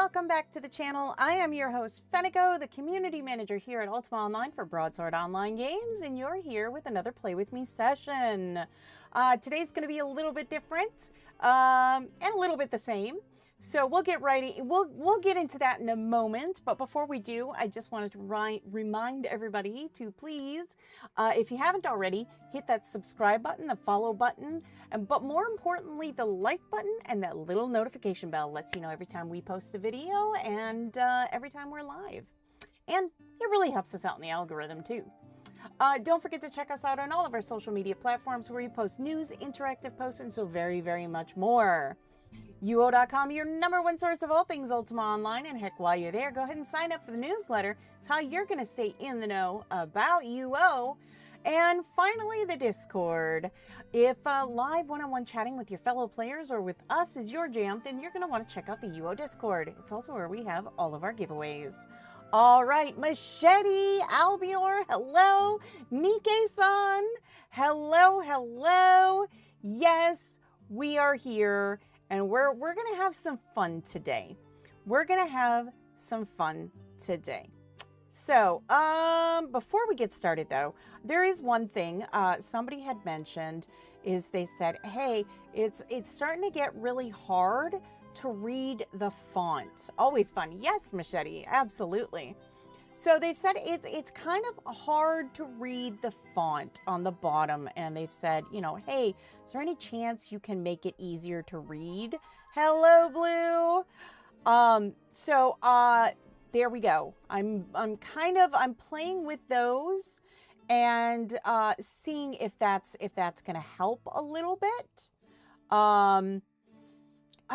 welcome back to the channel. I am your host, Fenneko, the community manager here at Ultima Online for Broadsword Online Games, and you're here with another Play With Me session. Today's going to be a little bit different and a little bit the same. So we'll get we'll get into that in a moment, but before we do, I just wanted to remind everybody to please, if you haven't already, hit that subscribe button, the follow button, but more importantly, the like button and that little notification bell lets you know every time we post a video and every time we're live. And it really helps us out in the algorithm too. Don't forget to check us out on all of our social media platforms where we post news, interactive posts, and so very, very much more. UO.com, your #1 source of all things Ultima Online, and heck, while you're there, go ahead and sign up for the newsletter. It's how you're going to stay in the know about UO. And finally, the Discord. If live one-on-one chatting with your fellow players or with us is your jam, then you're going to want to check out the UO Discord. It's also where we have all of our giveaways. All right, Machete, Albior, hello. Mike-san, hello, hello. Yes, we are here. And we're going to have some fun today. We're going to have some fun today. So, before we get started though, there is one thing somebody had mentioned is they said, hey, it's starting to get really hard to read the font. Always fun. Yes, Machete, absolutely. So they've said it's kind of hard to read the font on the bottom, and they've said, you know, hey, is there any chance you can make it easier to read? Hello, Blue. There we go. I'm playing with those and seeing if that's gonna help a little bit. I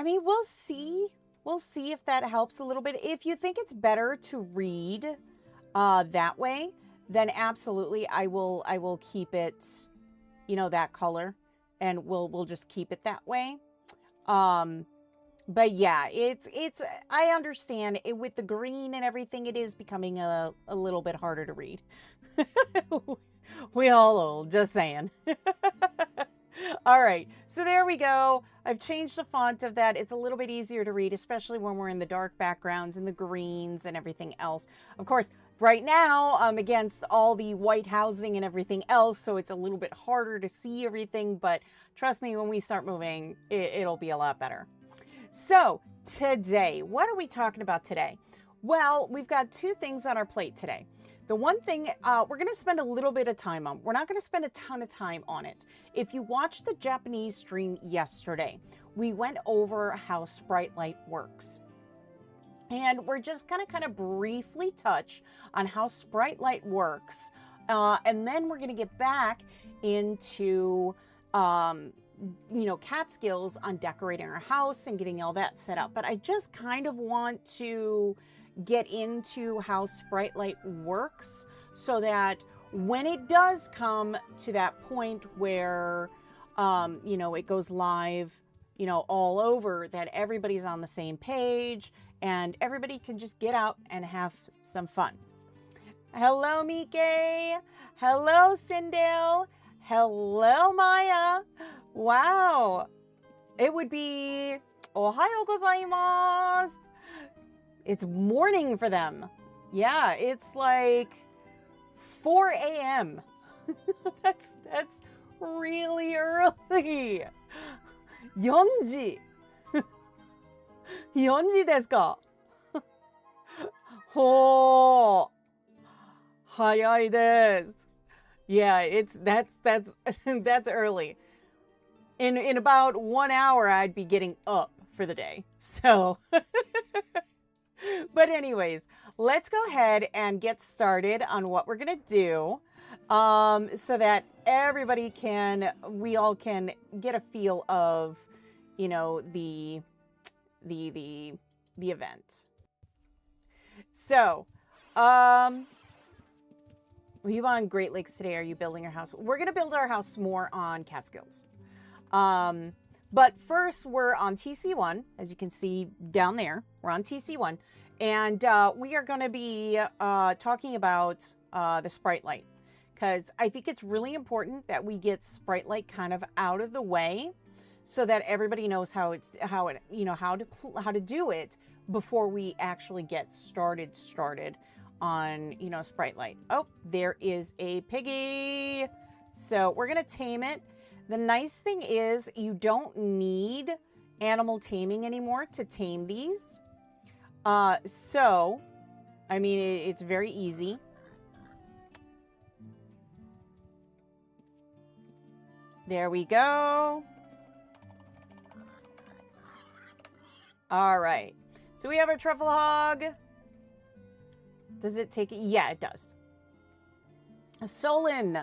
mean, we'll see. We'll see if that helps a little bit. If you think it's better to read that way, then absolutely I will keep it, you know, that color, and we'll just keep it that way. But yeah, it's I understand it with the green and everything. It is becoming a little bit harder to read. We all old, just saying. All right, so there we go. I've changed the font of that. It's a little bit easier to read, especially when we're in the dark backgrounds and the greens and everything else. Of course, right now I'm against all the white housing and everything else, so it's a little bit harder to see everything, but trust me, when we start moving, it'll be a lot better. So today, what are we talking about today? Well, we've got two things on our plate today. The one thing we're going to spend a little bit of time on. We're not going to spend a ton of time on it. If you watched the Japanese stream yesterday, we went over how Sprite Light works. And we're just going to kind of briefly touch on how Sprite Light works. And then we're going to get back into, you know, cat skills on decorating our house and getting all that set up. But I just kind of want to get into how Sprite Light works so that when it does come to that point where, you know, it goes live, you know, all over, that everybody's on the same page and everybody can just get out and have some fun. Hello, Mike. Hello, Sindel. Hello, Maya. Wow. It would be Ohayo gozaimasu. It's morning for them. Yeah, it's like 4 a.m. That's really early. 4時。4時ですか。ほー。早いです。Yeah, that's early. In about 1 hour, I'd be getting up for the day. So, but anyways, let's go ahead and get started on what we're gonna do, so that everybody we all can get a feel of, you know, the event. So, were you on Great Lakes today? Are you building your house? We're gonna build our house more on Catskills. But first we're on TC1, as you can see down there, we're on TC1, and we are going to be talking about the Sprite Light, because I think it's really important that we get Sprite Light kind of out of the way so that everybody knows how to do it before we actually get started on, you know, Sprite Light. Oh, there is a piggy. So we're going to tame it. The nice thing is you don't need animal taming anymore to tame these. So, I mean, it's very easy. There we go. All right. So we have our truffle hog. Does it take it? Yeah, it does. Solon.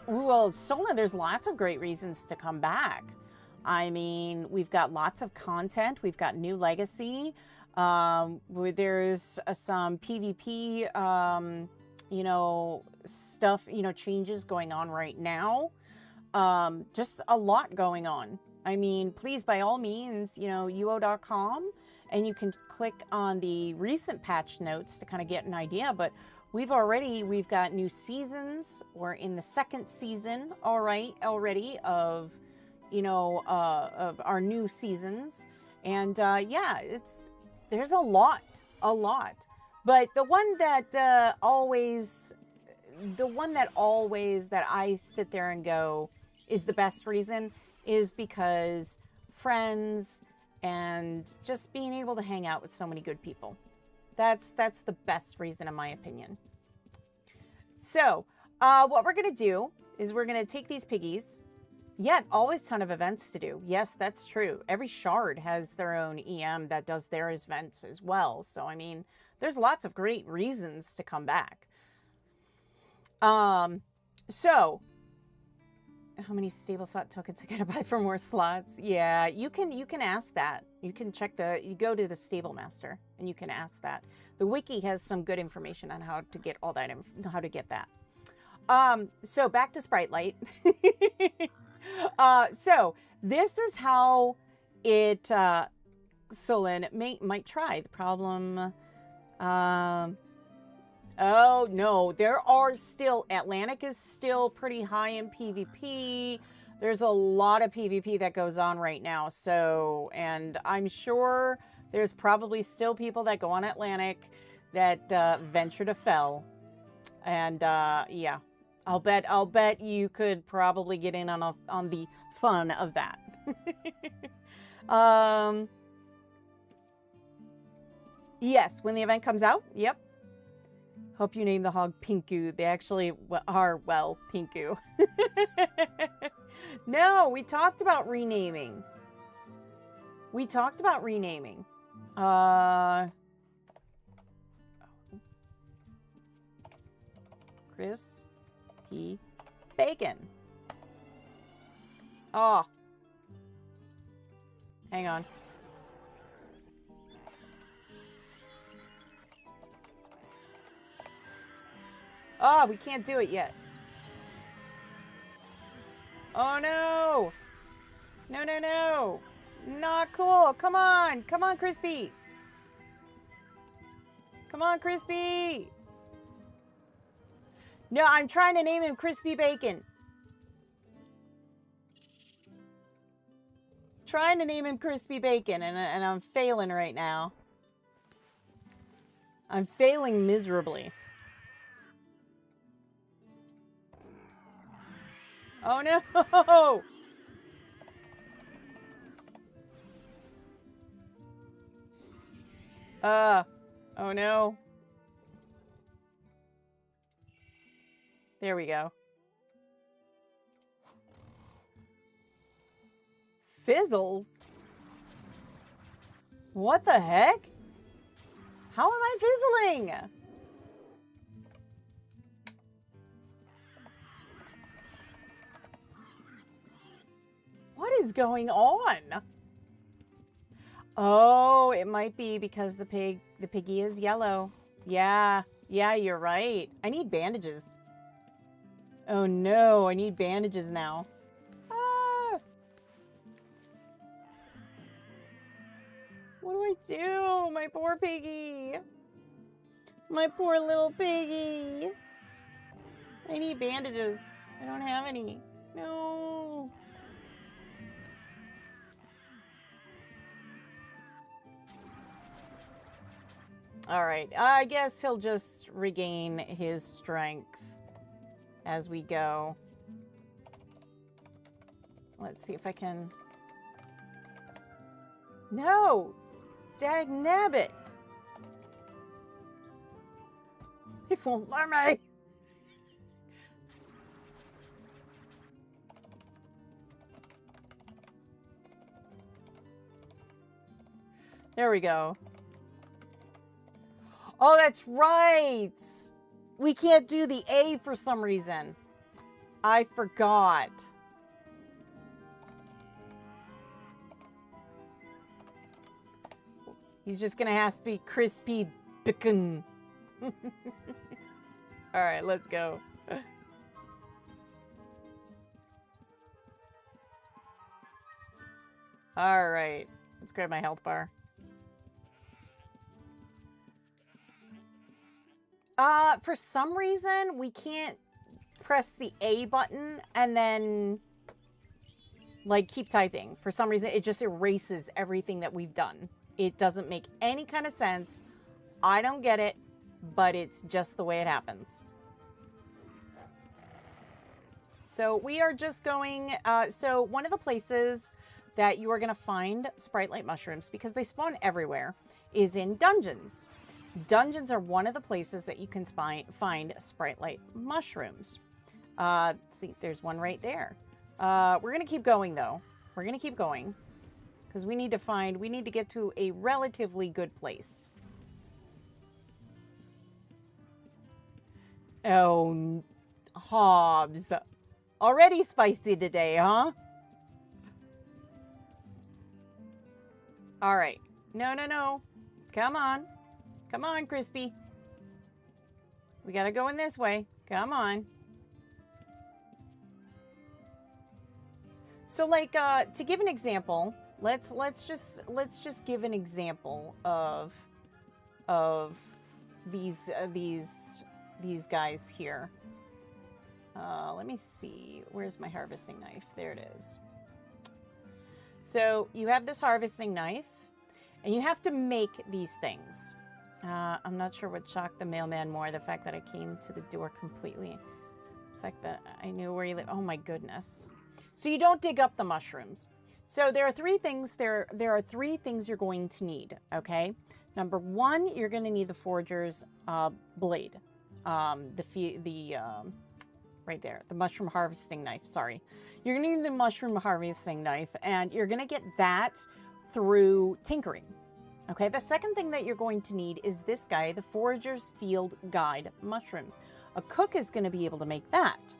Well, Solon, there's lots of great reasons to come back. I mean, we've got lots of content. We've got new legacy. There's some PvP, you know, stuff, you know, changes going on right now. Just a lot going on. I mean, please, by all means, you know, uo.com, and you can click on the recent patch notes to kind of get an idea. But we've got new seasons. We're in the second season, already of, you know, of our new seasons. And yeah, there's a lot. But the one that always that I sit there and go is the best reason is because friends and just being able to hang out with so many good people. That's the best reason in my opinion. So what we're going to do is we're going to take these piggies. Yeah, always a ton of events to do. Yes, that's true. Every shard has their own EM that does their events as well. So, I mean, there's lots of great reasons to come back. So how many stable slot tokens I gotta buy for more slots? Yeah, you can ask that. You can check you go to the stable master and you can ask that. The wiki has some good information on how to get all that, how to get that. So back to Sprite Light. So this is how it, Solon might try. The problem, oh no, there are still, Atlantic is still pretty high in PvP. There's a lot of PvP that goes on right now. So, and I'm sure there's probably still people that go on Atlantic that venture to Fel. And yeah, I'll bet you could probably get in on the fun of that. Yes, when the event comes out. Yep. Hope you name the hog Pinku. They actually are, well, Pinku. No, we talked about renaming. Crispy bacon. Oh. Hang on. Oh, we can't do it yet. Oh, no. No. Not cool. Come on. Come on, Crispy. Come on, Crispy. No, I'm trying to name him Crispy Bacon. Trying to name him Crispy Bacon, and I'm failing right now. I'm failing miserably. Oh no! Oh no. There we go. Fizzles? What the heck? How am I fizzling? What is going on? Oh, it might be because the piggy is yellow. Yeah, you're right. I need bandages. Oh no, I need bandages now. Ah! What do I do? My poor piggy. My poor little piggy. I need bandages. I don't have any. No. All right. I guess he'll just regain his strength as we go. Let's see if I can... No! Dagnabbit! It won't let me! There we go. Oh, that's right! We can't do the A for some reason. I forgot. He's just gonna have to be crispy bacon. All right, let's go. All right, let's grab my health bar. For some reason, we can't press the A button and then, like, keep typing. For some reason, it just erases everything that we've done. It doesn't make any kind of sense. I don't get it, but it's just the way it happens. So we are just going, so one of the places that you are going to find sprite light mushrooms, because they spawn everywhere, is in dungeons. Dungeons are one of the places that you can find sprite light mushrooms. See, there's one right there. We're going to keep going, though. We're going to keep going because we need to get to a relatively good place. Oh, Hobbs. Already spicy today, huh? All right. No, no, no. Come on. Come on, Crispy. We gotta go in this way. Come on. So, like, to give an example, let's just give an example of these guys here. Let me see. Where's my harvesting knife? There it is. So you have this harvesting knife, and you have to make these things. I'm not sure what shocked the mailman more, the fact that I came to the door completely. The fact that I knew where you live. Oh my goodness. So you don't dig up the mushrooms. So there are three things. There are three things you're going to need, okay? Number one, you're going to need the forager's blade. Right there, the mushroom harvesting knife, sorry. You're going to need the mushroom harvesting knife, and you're going to get that through tinkering. Okay, the second thing that you're going to need is this guy, the Forager's Field Guide mushrooms. A cook is going to be able to make that.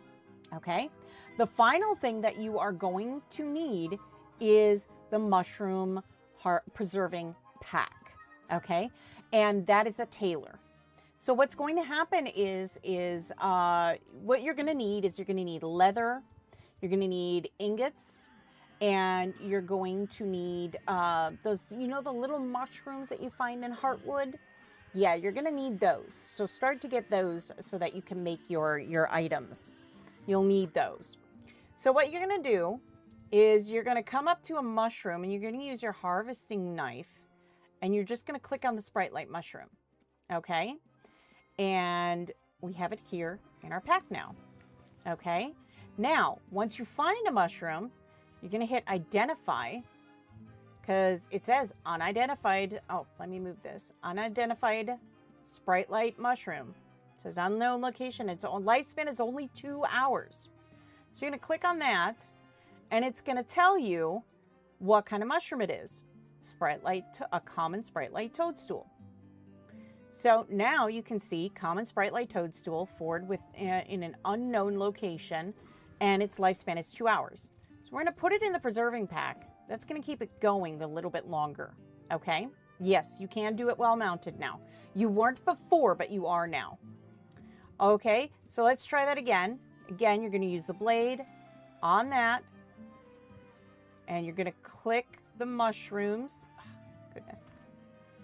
Okay, the final thing that you are going to need is the mushroom preserving pack. Okay, and that is a tailor. So what's going to happen is what you're going to need is you're going to need leather, you're going to need ingots, and you're going to need those, you know, the little mushrooms that you find in Heartwood? Yeah, you're going to need those. So start to get those so that you can make your items. You'll need those. So what you're going to do is you're going to come up to a mushroom and you're going to use your harvesting knife and you're just going to click on the sprite light mushroom. Okay? And we have it here in our pack now. Okay? Now, once you find a mushroom, you're going to hit identify because it says unidentified. Oh, let me move this. Unidentified sprite light mushroom. It says unknown location. Its lifespan is only 2 hours. So you're going to click on that and it's going to tell you what kind of mushroom it is. Sprite light, a common sprite light toadstool. So now you can see common sprite light toadstool forward in an unknown location, and its lifespan is 2 hours. So we're going to put it in the preserving pack. That's going to keep it going a little bit longer. Okay? Yes, you can do it while mounted now. You weren't before, but you are now. Okay, so let's try that again. Again, you're going to use the blade on that, and you're going to click the mushrooms. Oh, goodness.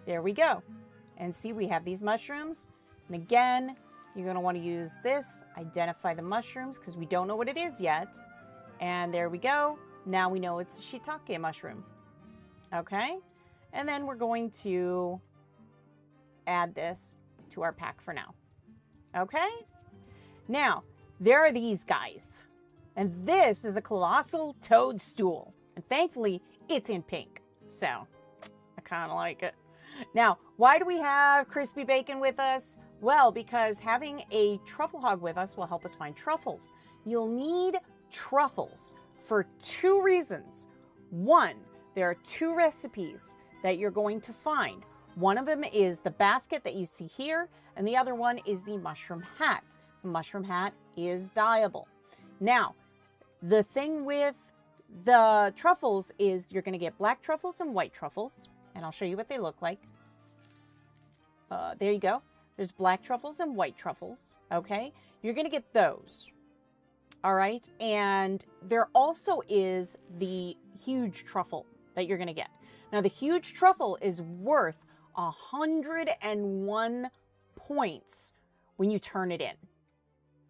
There we go. And see, we have these mushrooms. And again, you're going to want to use this, identify the mushrooms, because we don't know what it is yet. And there we go. Now we know it's a shiitake mushroom. Okay? And then we're going to add this to our pack for now. Okay? Now, there are these guys. And this is a colossal toadstool. And thankfully, it's in pink. So, I kind of like it. Now, why do we have crispy bacon with us? Well, because having a truffle hog with us will help us find truffles. You'll need truffles for 2 reasons. One, there are 2 recipes that you're going to find. One of them is the basket that you see here, and the other one is the mushroom hat. The mushroom hat is dyeable. Now, the thing with the truffles is you're going to get black truffles and white truffles, and I'll show you what they look like. There you go. There's black truffles and white truffles, okay? You're going to get those, all right? And there also is the huge truffle that you're going to get. Now, the huge truffle is worth 101 points when you turn it in,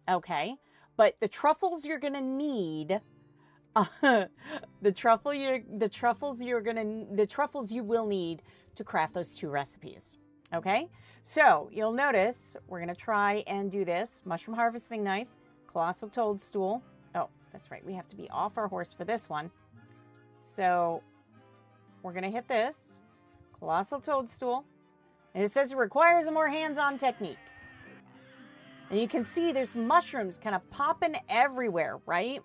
okay? But the truffles you're going to need, the truffles you will need to craft those 2 recipes. Okay, so you'll notice we're going to try and do this. Mushroom harvesting knife, colossal toadstool. Oh, that's right. We have to be off our horse for this one. So we're going to hit this. Colossal toadstool. And it says it requires a more hands-on technique. And you can see there's mushrooms kind of popping everywhere, right?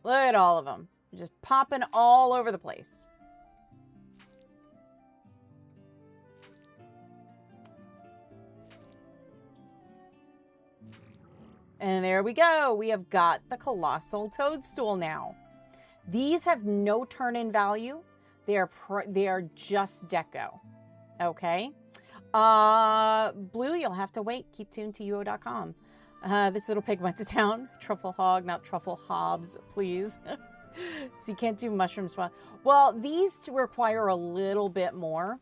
Look at all of them. They're just popping all over the place. And there we go. We have got the colossal toadstool now. These have no turn-in value. They are just deco. Okay. Blue, you'll have to wait. Keep tuned to UO.com. This little pig went to town. Truffle hog, not truffle hobs, please. So you can't do mushrooms. Well, these require a little bit more.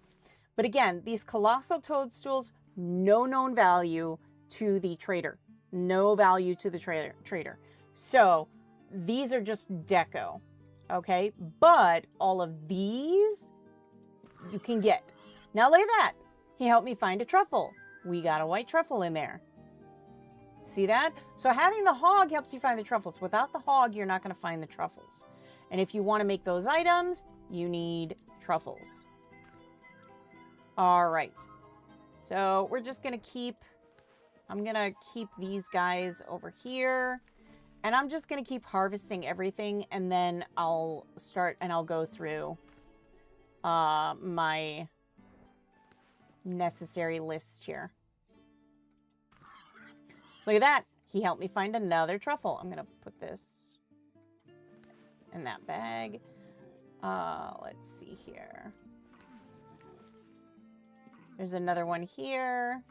But again, these colossal toadstools, no known value to the trader. No value to the trader. So these are just deco, okay? But all of these you can get. Now look at that. He helped me find a truffle. We got a white truffle in there. See that? So having the hog helps you find the truffles. Without the hog, you're not going to find the truffles. And if you want to make those items, you need truffles. All right. So we're just going to keep... I'm going to keep these guys over here, and I'm just going to keep harvesting everything, and then I'll start and I'll go through my necessary list here. Look at that. He helped me find another truffle. I'm going to put this in that bag. Let's see here. There's another one here.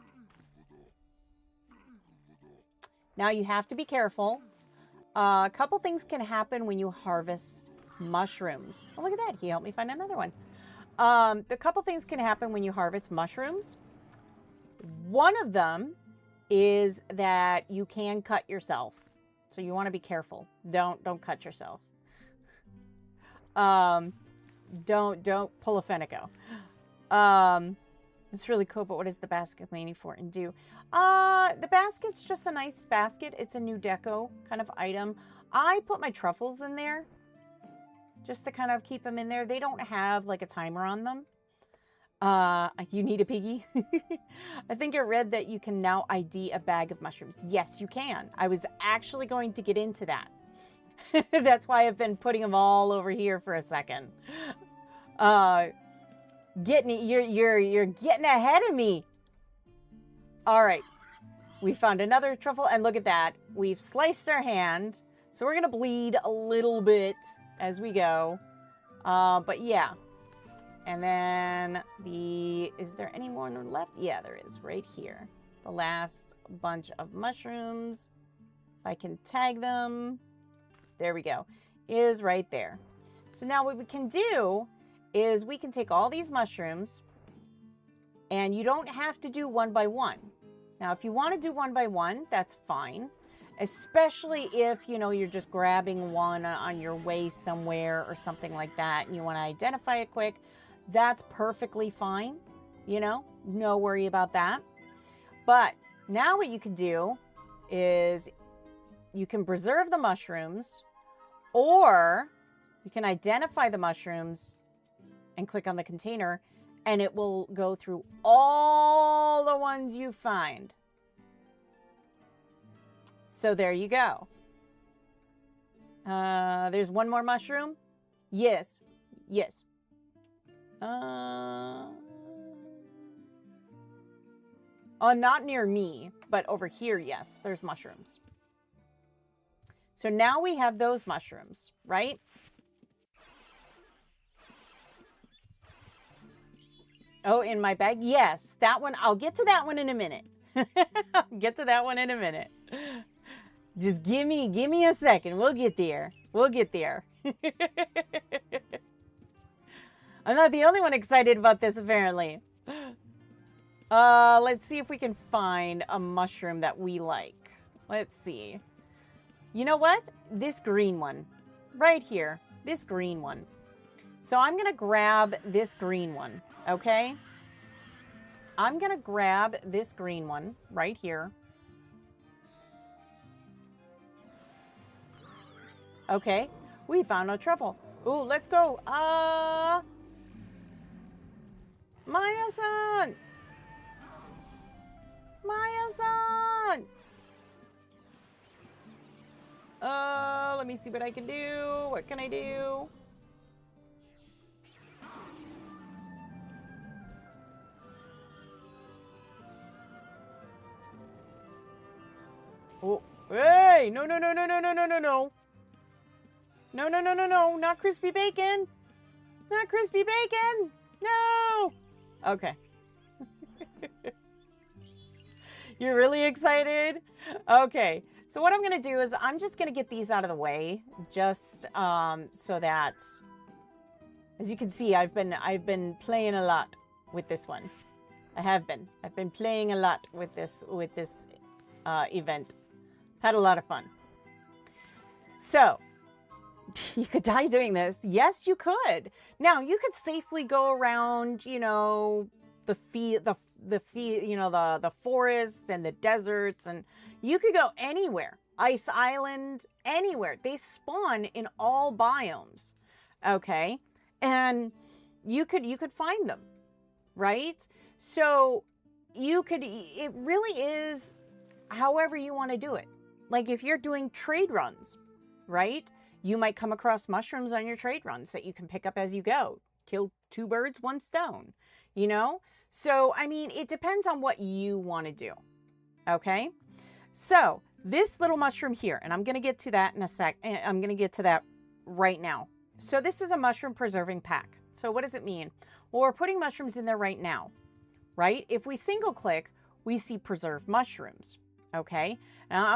Now you have to be careful. A couple things can happen when you harvest mushrooms. Oh, look at that. He helped me find another one. A couple things can happen when you harvest mushrooms. One of them is that you can cut yourself. So you want to be careful. Don't cut yourself. Don't pull a Fenneko. It's really cool, but what is the basket meaning for and do? The basket's just a nice basket. It's a new deco kind of item. I put my truffles in there just to kind of keep them in there. They don't have like a timer on them. You need a piggy. I think I read that you can now ID a bag of mushrooms. Yes, you can. I was actually going to get into that. That's why I've been putting them all over here for a second. You're getting ahead of me. All right. We found another truffle, and look at that. We've sliced our hand, so we're going to bleed a little bit as we go. But yeah. And then is there any more left? Yeah, there is right here. The last bunch of mushrooms. If I can tag them. There we go. Is right there. So now what we can do is we can take all these mushrooms, and you don't have to do one by one. Now, if you want to do one by one, that's fine. Especially if, you know, you're just grabbing one on your way somewhere or something like that, and you want to identify it quick. That's perfectly fine. You know, no worry about that. But now what you can do is you can preserve the mushrooms, or you can identify the mushrooms and click on the container, and it will go through all the ones you find. So there you go. There's one more mushroom. Yes. Yes. Oh, not near me, but over here, yes, there's mushrooms. So now we have those mushrooms, right? Oh, in my bag? Yes, that one. I'll get to that one in a minute. I'll get to that one in a minute. Just give me a second. We'll get there. We'll get there. I'm not the only one excited about this, apparently. Let's see if we can find a mushroom that we like. Let's see. You know what? This green one. Right here. This green one. So I'm going to grab this green one, okay? I'm going to grab this green one right here. Okay. We found a truffle. Ooh, let's go. Maya-san! Maya-san! Let me see what I can do. What can I do? Oh, hey! No, no, no, no, no, no, no, no, no. No, no, no, no, no. Not crispy bacon. Not crispy bacon. No. Okay. You're really excited? Okay. So what I'm going to do is I'm just going to get these out of the way, just so that, as you can see, I've been playing a lot with this one. I've been playing a lot with this event. Had a lot of fun. So you could die doing this. Yes, you could. Now you could safely go around, you know, the forest and the deserts, and you could go anywhere. Ice Island, anywhere. They spawn in all biomes. Okay? And you could find them, right? So it really is however you want to do it. Like if you're doing trade runs, right? You might come across mushrooms on your trade runs that you can pick up as you go. Kill 2 birds, 1 stone, you know? So, I mean, it depends on what you want to do, okay? So, this little mushroom here, and I'm going to get to that in a sec. I'm going to get to that right now. So, this is a mushroom preserving pack. So, what does it mean? Well, we're putting mushrooms in there right now, right? If we single click, we see preserved mushrooms, okay? Now,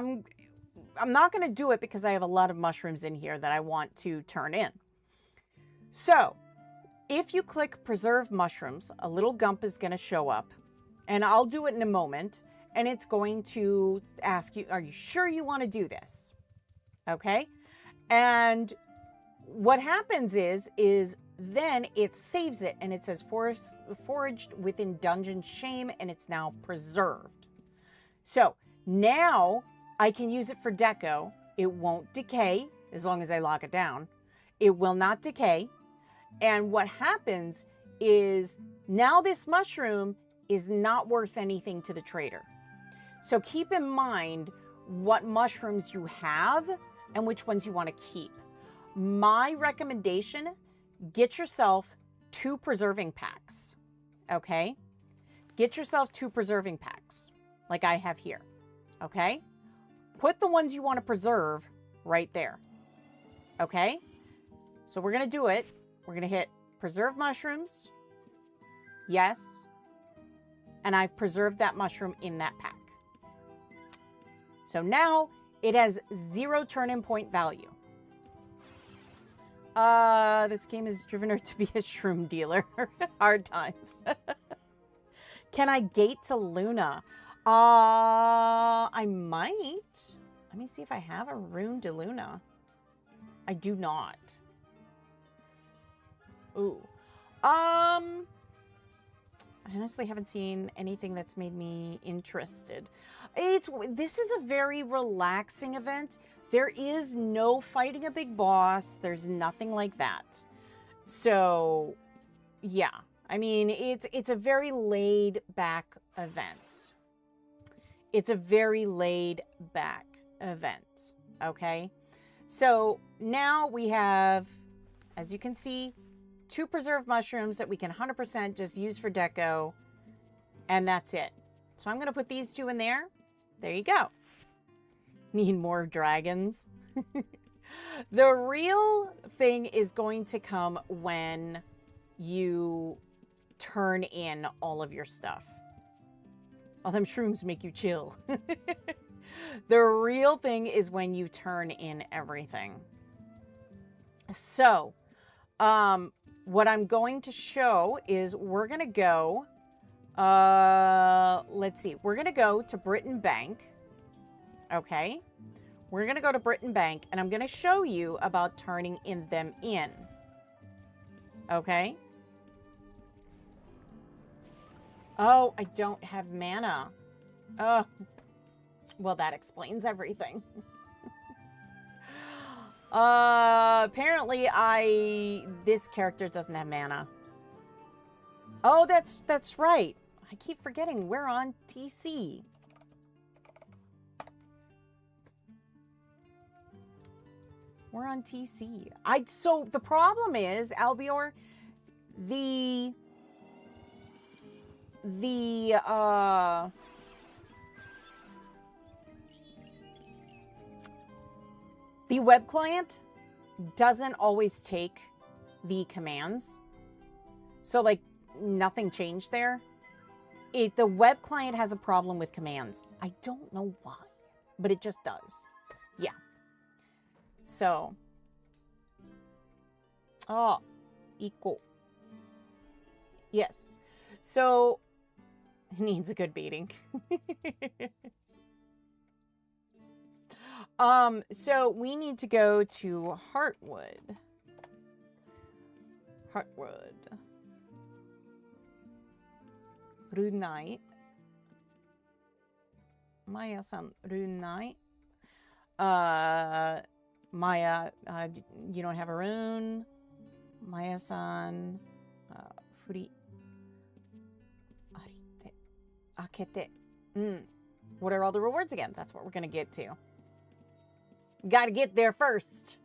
I'm not going to do it because I have a lot of mushrooms in here that I want to turn in. So, if you click preserve mushrooms, a little gump is going to show up, and I'll do it in a moment, and it's going to ask you, are you sure you want to do this? Okay? And what happens is then it saves it, and it says foraged within dungeon shame, and it's now preserved. So now I can use it for deco. It won't decay as long as I lock it down. It will not decay. And what happens is now this mushroom is not worth anything to the trader. So keep in mind what mushrooms you have and which ones you want to keep. My recommendation, get yourself 2 preserving packs, okay? Get yourself 2 preserving packs like I have here, okay? Put the ones you want to preserve right there, okay? So we're going to do it. We're going to hit preserve mushrooms. Yes. And I've preserved that mushroom in that pack. So now it has 0 turn-in point value. This game has driven her to be a shroom dealer. Hard times. Can I gate to Luna? I might. Let me see if I have a rune de Luna. I do not. Ooh. I honestly haven't seen anything that's made me interested. This is a very relaxing event. There is no fighting a big boss. There's nothing like that. So, yeah. I mean, it's a very laid back event. It's a very laid back event. Okay? So, now we have, as you can see, 2 preserved mushrooms that we can 100% just use for deco. And that's it. So I'm going to put these 2 in there. There you go. Need more dragons. The real thing is going to come when you turn in all of your stuff. All them shrooms make you chill. The real thing is when you turn in everything. So, what I'm going to show is we're going to go, let's see, we're going to go to Britain Bank, okay? We're going to go to Britain Bank, and I'm going to show you about turning them in, okay? Oh, I don't have mana. Oh, well, that explains everything. Apparently this character doesn't have mana. Oh, that's right. I keep forgetting we're on TC. We're on TC. So the problem is, Albior, the web client doesn't always take the commands. So, like, nothing changed there. The web client has a problem with commands. I don't know why, but it just does. Yeah. So. Oh, equal. Yes. So, it needs a good beating. So we need to go to Heartwood. Rune Knight. Maya-san, Rune Knight. Maya, you don't have a rune. Maya-san, Furi. Arite. Akete. What are all the rewards again? That's what we're going to get to. Gotta get there first.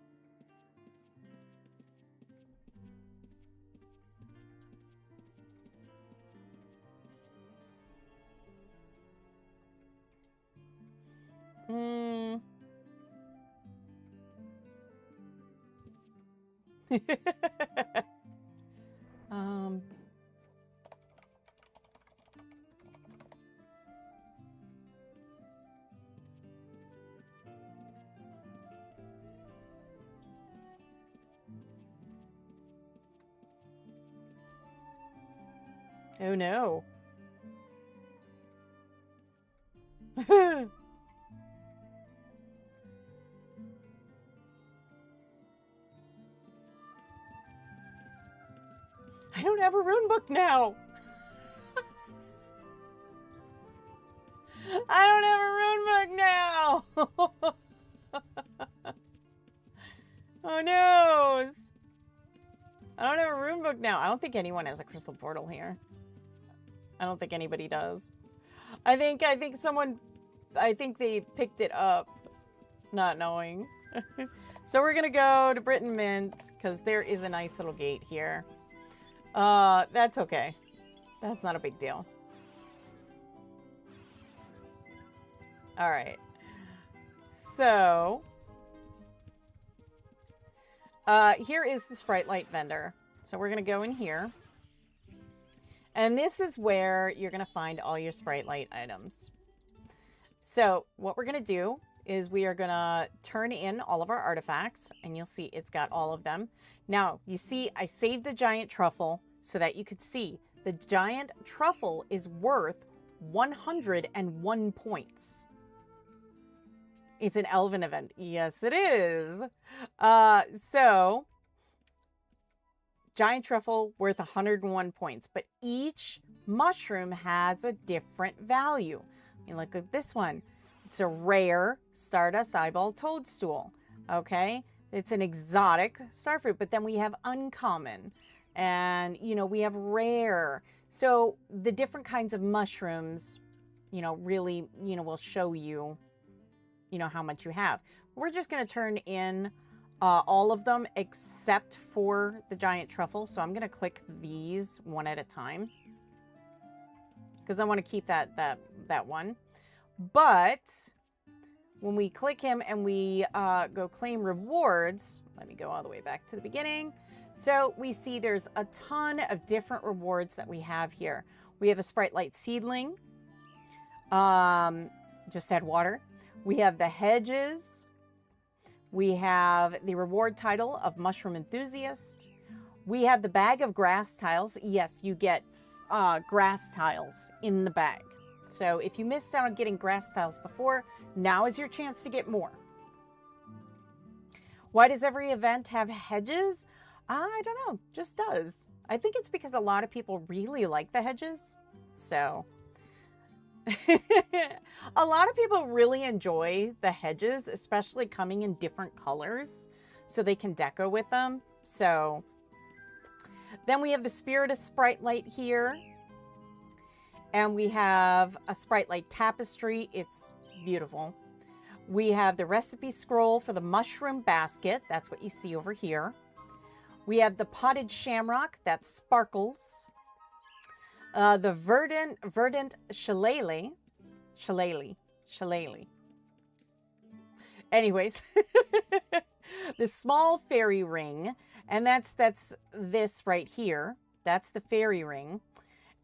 Oh no. I don't have a rune book now. I don't have a rune book now. Oh no. I don't have a rune book now. I don't think anyone has a crystal portal here. I don't think anybody does. I think they picked it up, not knowing. So we're gonna go to Britain Mint because there is a nice little gate here. That's okay. That's not a big deal. All right. So here is the Sprite Light vendor. So we're gonna go in here. And this is where you're going to find all your Sprite Light items. So what we're going to do is we are going to turn in all of our artifacts, and you'll see it's got all of them. Now, you see, I saved the giant truffle so that you could see the giant truffle is worth 101 points. It's an elven event. Yes, it is. So giant truffle worth 101 points, but each mushroom has a different value. You look at this one. It's a rare Stardust Eyeball Toadstool. Okay, it's an exotic starfruit, but then we have uncommon, and we have rare. So the different kinds of mushrooms, really, will show you, how much you have. We're just going to turn in all of them except for the giant truffle. So I'm going to click these one at a time because I want to keep that one. But when we click him and we go claim rewards, let me go all the way back to the beginning. So we see there's a ton of different rewards that we have here. We have a Sprite Light Seedling. Just add water. We have the hedges. We have the reward title of Mushroom Enthusiast. We have the bag of grass tiles. Yes, you get grass tiles in the bag. So if you missed out on getting grass tiles before, now is your chance to get more. Why does every event have hedges? I don't know, just does. I think it's because a lot of people really like the hedges. So a lot of people really enjoy the hedges, especially coming in different colors so they can deco with them. So then we have the Spirit of Sprite Light here. And we have a Sprite Light Tapestry. It's beautiful. We have the recipe scroll for the mushroom basket. That's what you see over here. We have the potted shamrock that sparkles. The verdant shillelagh. Anyways, the small fairy ring. And that's this right here. That's the fairy ring.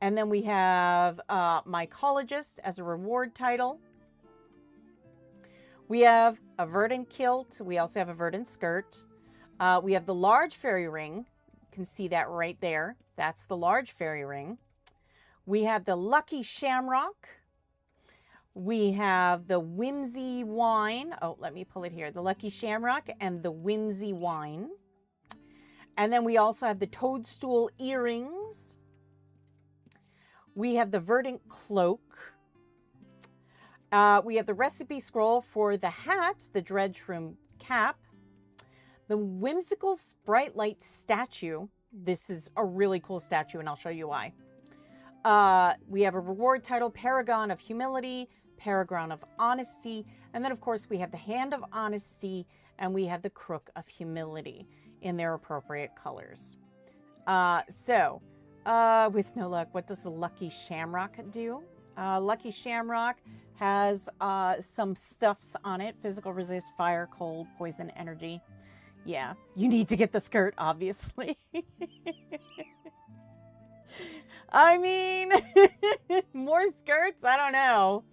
And then we have Mycologist as a reward title. We have a verdant kilt. We also have a verdant skirt. We have the large fairy ring. You can see that right there. That's the large fairy ring. We have the lucky shamrock. We have the whimsy wine. Oh, let me pull it here. The lucky shamrock and the whimsy wine. And then we also have the toadstool earrings. We have the verdant cloak. We have the recipe scroll for the hat, the dredge shroom cap. The whimsical Sprite Light statue. This is a really cool statue, and I'll show you why. We have a reward title, Paragon of Humility, Paragon of Honesty, and then, of course, we have the Hand of Honesty, and we have the Crook of Humility in their appropriate colors. With no luck, what does the Lucky Shamrock do? Lucky Shamrock has some stuffs on it. Physical resist, fire, cold, poison, energy. Yeah, you need to get the skirt, obviously. I mean, more skirts? I don't know.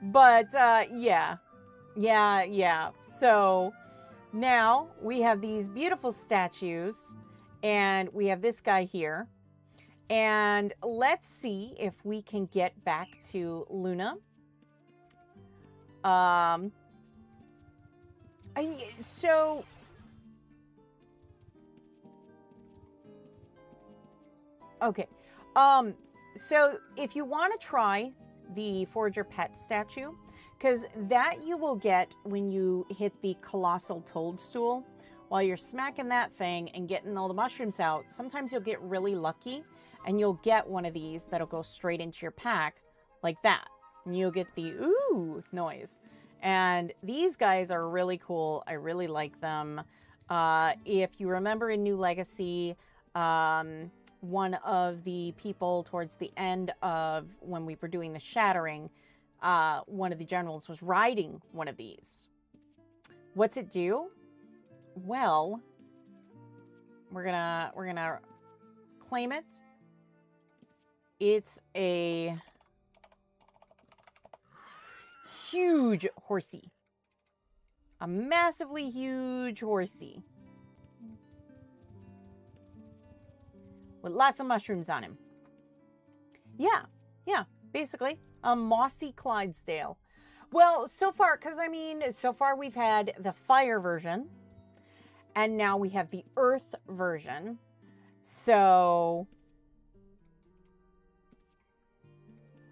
But, yeah. So now we have these beautiful statues, and we have this guy here. And let's see if we can get back to Luna. Okay. So if you want to try the Forager Pet statue, because that you will get when you hit the Colossal Toadstool, while you're smacking that thing and getting all the mushrooms out, sometimes you'll get really lucky and you'll get one of these that'll go straight into your pack like that. And you'll get the ooh noise. And these guys are really cool. I really like them. If you remember in New Legacy, one of the people towards the end of when we were doing the shattering, one of the generals was riding one of these. What's it do? Well, we're gonna claim it. It's a huge horsey. A massively huge horsey. With lots of mushrooms on him. Yeah, basically a mossy Clydesdale. Well, so far we've had the fire version, and now we have the earth version. So,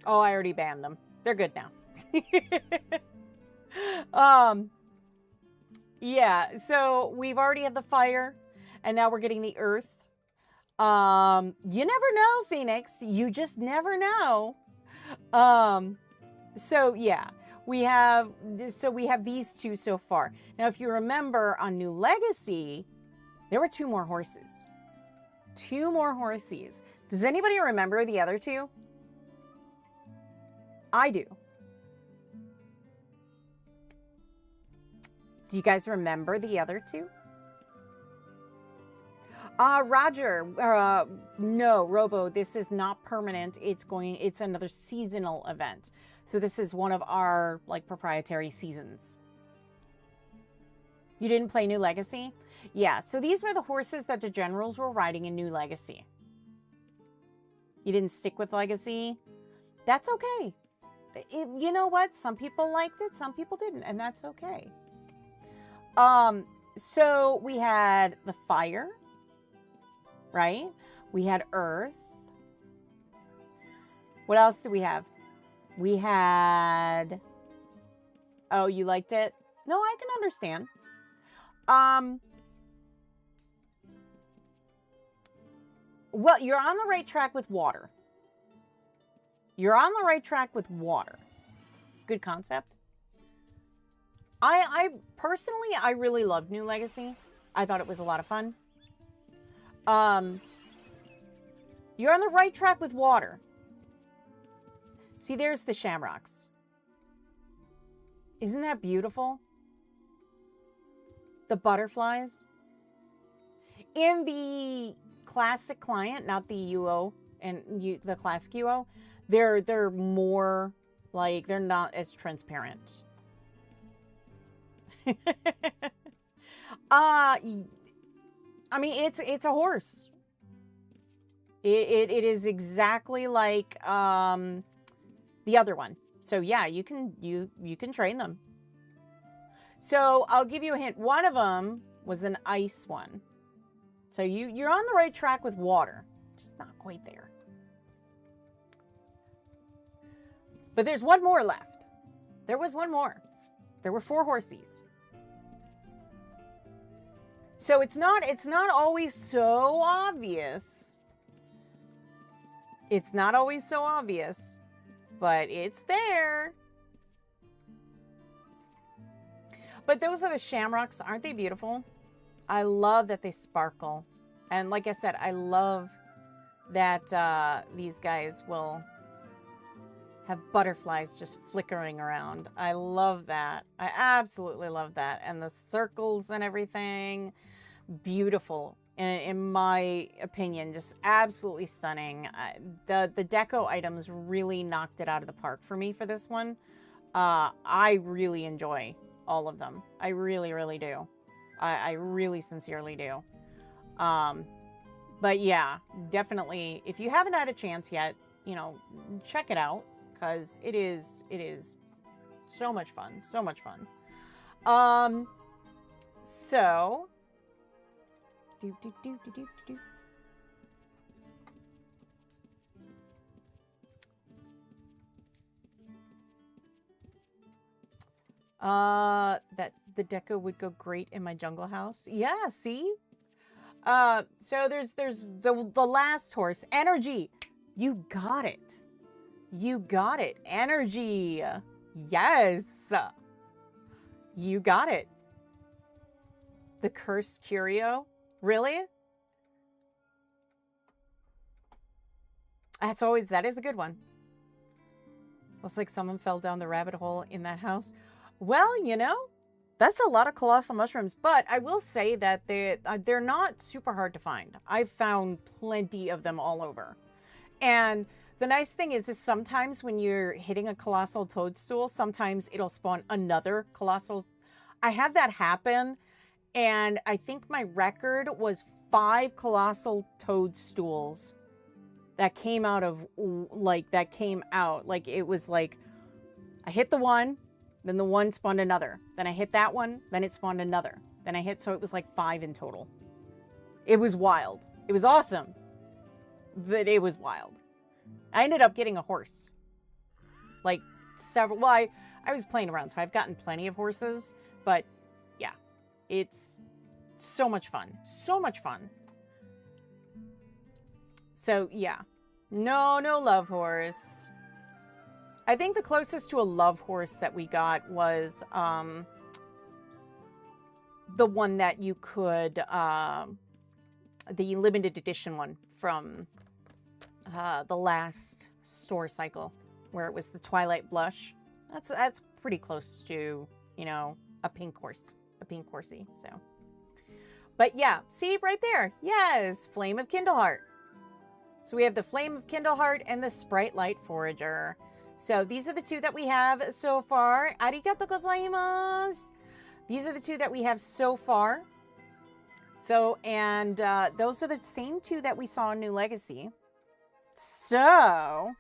oh, I already banned them. They're good now. Yeah, so we've already had the fire, and now we're getting the earth. You never know, Phoenix. You just never know. So yeah, we have these two so far. Now, if you remember on New Legacy, there were 2 more horses. 2 more horses. Does anybody remember the other 2? I do. Do you guys remember the other 2? Roger, no, Robo, this is not permanent. It's another seasonal event. So this is one of our, like, proprietary seasons. You didn't play New Legacy? Yeah, so these were the horses that the generals were riding in New Legacy. You didn't stick with Legacy? That's okay. You know what? Some people liked it, some people didn't, and that's okay. So we had the fire, right? We had earth. What else did we have? We had... Oh, you liked it? No, I can understand. Well, you're on the right track with water. You're on the right track with water. Good concept. I personally, I really loved New Legacy. I thought it was a lot of fun. You're on the right track with water. See, there's the shamrocks. Isn't that beautiful? The butterflies. In the classic client, not the UO and the classic UO, they're more like, they're not as transparent. I mean, it's a horse. It is exactly like the other one. So yeah, you can train them. So I'll give you a hint. One of them was an ice one. So you're on the right track with water. Just not quite there. But there's one more left. There was one more. There were 4 horsies. So it's not always so obvious. It's not always so obvious, but it's there. But those are the shamrocks. Aren't they beautiful? I love that they sparkle. And like I said, I love that these guys will have butterflies just flickering around. I love that. I absolutely love that. And the circles and everything, beautiful. In my opinion, just absolutely stunning. The deco items really knocked it out of the park for me for this one. I really enjoy all of them. I really, really do. I really sincerely do. But yeah, definitely, if you haven't had a chance yet, you know, check it out. Because it is so much fun. So much fun. So... that the deco would go great in my jungle house. Yeah, see? So there's the last horse, Energy. You got it. You got it. Energy. Yes. You got it. The Cursed Curio. Really? That is a good one. Looks like someone fell down the rabbit hole in that house. Well, you know, that's a lot of colossal mushrooms, but I will say that they're not super hard to find. I've found plenty of them all over. And the nice thing is sometimes when you're hitting a colossal toadstool, sometimes it'll spawn another colossal. I had that happen, and I think my record was 5 colossal toadstools that came out of, like, it was like, I hit the one, then the one spawned another. Then I hit that one, then it spawned another. Then I hit, so it was like 5 in total. It was wild. It was awesome, but it was wild. I ended up getting a horse. Like several, well, I was playing around, so I've gotten plenty of horses, but yeah, it's so much fun. So much fun. So yeah, no love horse. I think the closest to a love horse that we got was the one that you could, the limited edition one from the last store cycle, where it was the Twilight Blush. That's pretty close to, you know, a pink horse, a pink horsey. So, but yeah, see right there, yes, Flame of Kindleheart. So we have the Flame of Kindleheart and the Sprite Light Forager. So these are the two that we have so far. Arigatou gozaimasu. These are the two that we have so far. So, and those are the same two that we saw in New Legacy. So,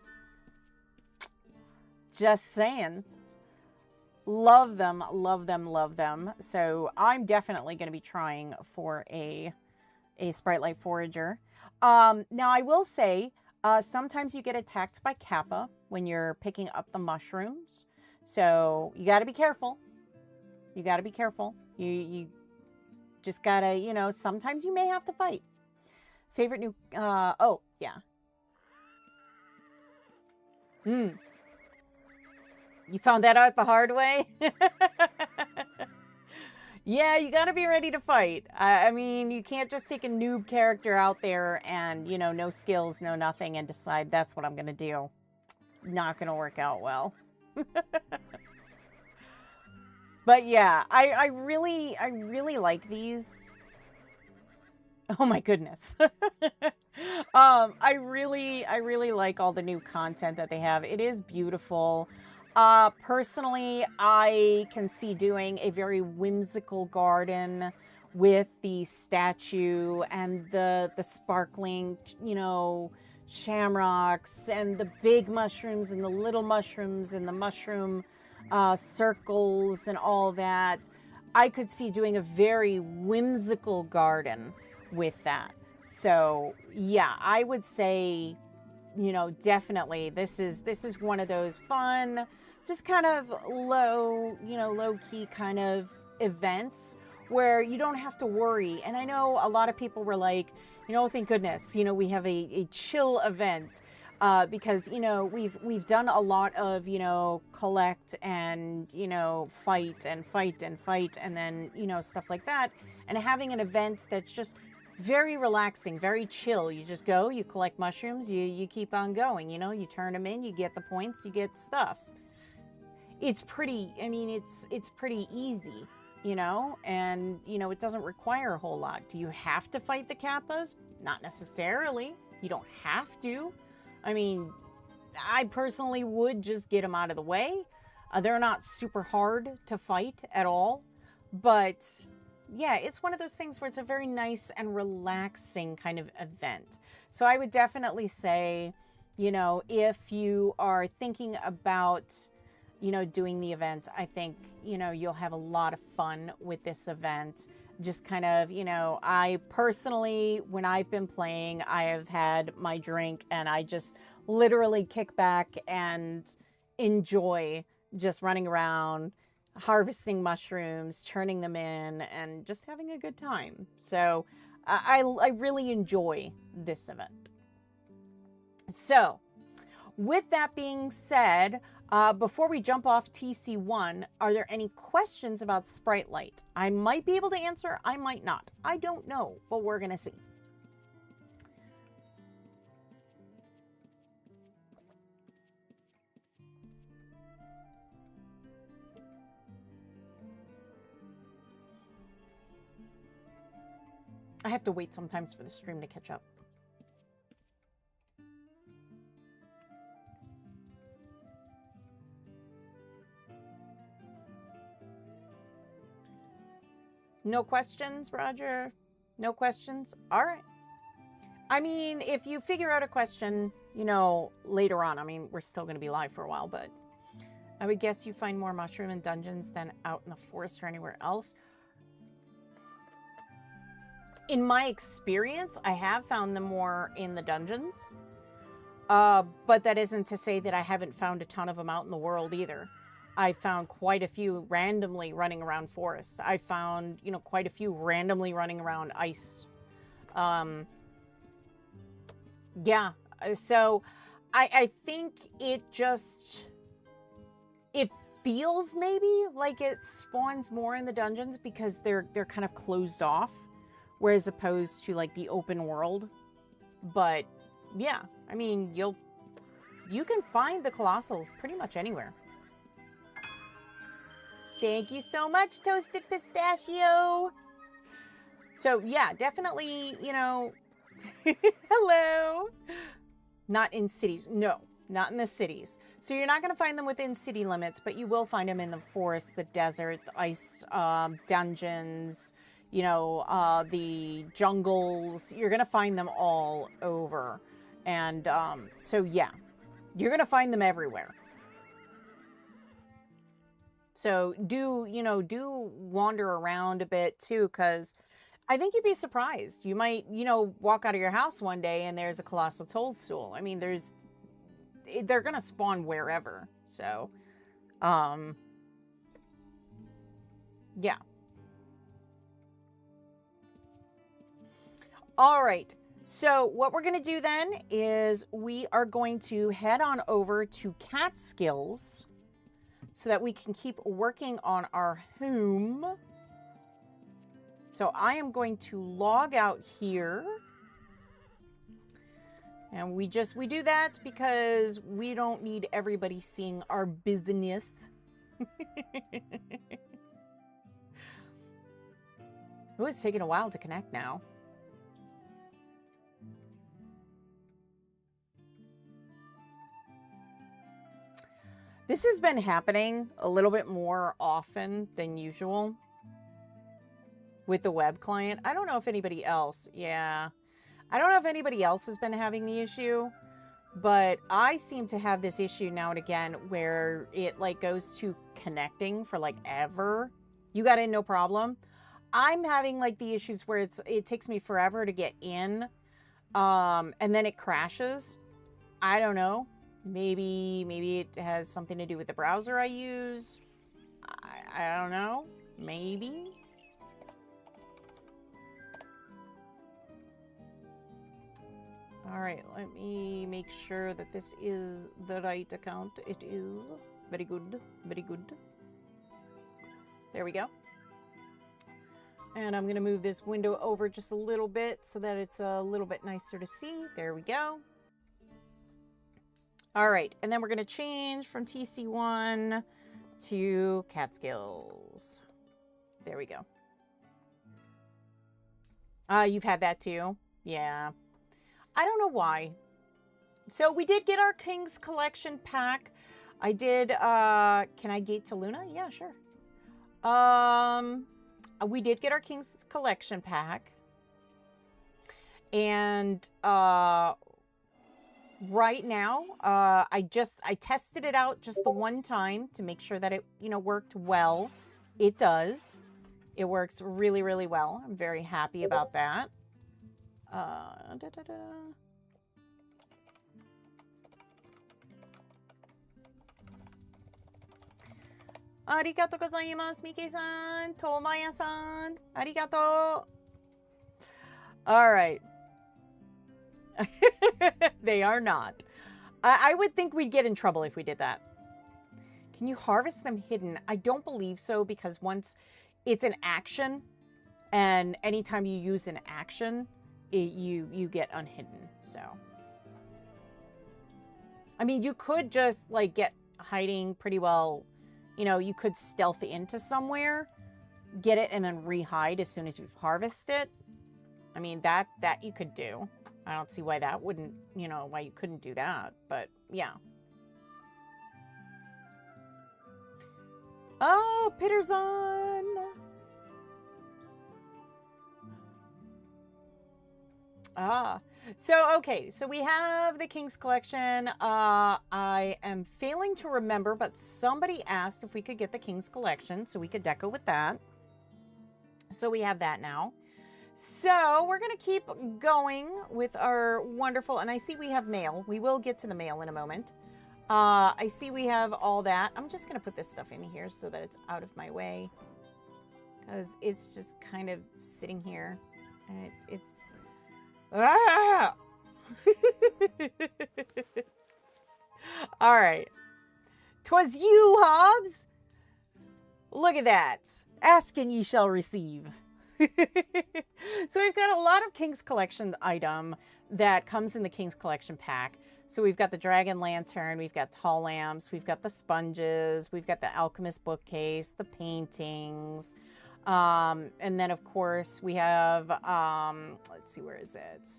just saying. Love them, love them, love them. So I'm definitely going to be trying for a Sprite Light Forager. Now I will say, sometimes you get attacked by Kappa when you're picking up the mushrooms. So you got to be careful. You got to be careful. You just got to, you know, sometimes you may have to fight. Favorite new, oh, yeah. You found that out the hard way? Yeah, you got to be ready to fight. I mean, you can't just take a noob character out there and, you know, no skills, no nothing, and decide that's what I'm going to do. Not going to work out well. But yeah, I really like these. Oh my goodness. I really like all the new content that they have. It is beautiful. Personally, I can see doing a very whimsical garden with the statue and the sparkling, you know, shamrocks and the big mushrooms and the little mushrooms and the mushroom circles and all that. I could see doing a very whimsical garden with that. So yeah, I would say, you know, definitely this is one of those fun, just kind of low, you know, low key kind of events where you don't have to worry. And I know a lot of people were like, you know, thank goodness, you know, we have a chill event. Because, you know, we've done a lot of, you know, collect and, you know, fight and fight and fight and then, you know, stuff like that. And having an event that's just very relaxing, very chill. You just go, you collect mushrooms, you keep on going, you know, you turn them in, you get the points, you get stuffs. It's pretty, I mean, it's pretty easy, you know, and, you know, it doesn't require a whole lot. Do you have to fight the Kappas? Not necessarily. You don't have to. I mean, I personally would just get them out of the way. They're not super hard to fight at all. But yeah, it's one of those things where it's a very nice and relaxing kind of event. So I would definitely say, you know, if you are thinking about, you know, doing the event, I think, you know, you'll have a lot of fun with this event. Just kind of, you know, I personally, when I've been playing, I have had my drink and I just literally kick back and enjoy just running around, harvesting mushrooms, turning them in, and just having a good time. So I really enjoy this event. So with that being said, before we jump off TC1, are there any questions about Sprite Light? I might be able to answer, I might not. I don't know, but we're going to see. I have to wait sometimes for the stream to catch up. No questions, Roger? No questions? All right. I mean, if you figure out a question, you know, later on, I mean, we're still going to be live for a while, but I would guess you find more mushroom in dungeons than out in the forest or anywhere else. In my experience, I have found them more in the dungeons. But that isn't to say that I haven't found a ton of them out in the world either. I found quite a few randomly running around forests. I found, you know, quite a few randomly running around ice. Yeah, so I think it feels maybe like it spawns more in the dungeons because they're kind of closed off, whereas opposed to like the open world. But yeah, I mean, you can find the colossals pretty much anywhere. Thank you so much, Toasted Pistachio. So yeah, definitely, you know, hello. Not in cities. No, not in the cities. So you're not going to find them within city limits, but you will find them in the forest, the desert, the ice, dungeons, you know, the jungles. You're going to find them all over. And so yeah, you're going to find them everywhere. So do wander around a bit too, because I think you'd be surprised. You might, you know, walk out of your house one day and there's a colossal toadstool. I mean, they're going to spawn wherever. So, yeah. All right. So what we're going to do then is we are going to head on over to Catskills so that we can keep working on our home. So I am going to log out here. And we do that because we don't need everybody seeing our business. Oh, it's taking a while to connect now. This has been happening a little bit more often than usual with the web client. I don't know if anybody else, I don't know if anybody else has been having the issue, but I seem to have this issue now and again where it like goes to connecting for like ever. You got in, no problem. I'm having like the issues where it takes me forever to get in, and then it crashes. I don't know. Maybe it has something to do with the browser I use. I don't know. Maybe. All right, let me make sure that this is the right account. It is. Very good. Very good. There we go. And I'm going to move this window over just a little bit so that it's a little bit nicer to see. There we go. All right, and then we're going to change from TC1 to Catskills. There we go. You've had that too? Yeah. I don't know why. So we did get our King's Collection pack. I did, can I gate to Luna? Yeah, sure. We did get our King's Collection pack. And, right now, I tested it out just the one time to make sure that it, you know, worked well. It does. It works really, really well. I'm very happy about that. Arigatou gozaimasu, Mike-san, Tomaya-san. Arigatou. All right. They are not. I would think we'd get in trouble if we did that. Can you harvest them hidden? I don't believe so, because once it's an action, and anytime you use an action, you get unhidden. So, I mean, you could just like get hiding pretty well. You know, you could stealth into somewhere, get it, and then re-hide as soon as you've harvested it. I mean, that you could do. I don't see why that wouldn't, you know, why you couldn't do that, but yeah. Oh, Pitterzon! So, okay, so we have the King's Collection. I am failing to remember, but somebody asked if we could get the King's Collection so we could deco with that. So we have that now. So we're going to keep going with our wonderful, and I see we have mail. We will get to the mail in a moment. I see we have all that. I'm just going to put this stuff in here so that it's out of my way, because it's just kind of sitting here, and it's ah! All right. 'Twas you, Hobbs. Look at that. Ask and ye shall receive. So we've got a lot of King's Collection item that comes in the King's Collection pack. So we've got the dragon lantern, we've got tall lamps, we've got the sponges, we've got the alchemist bookcase, the paintings. And then of course we have, let's see, where is it?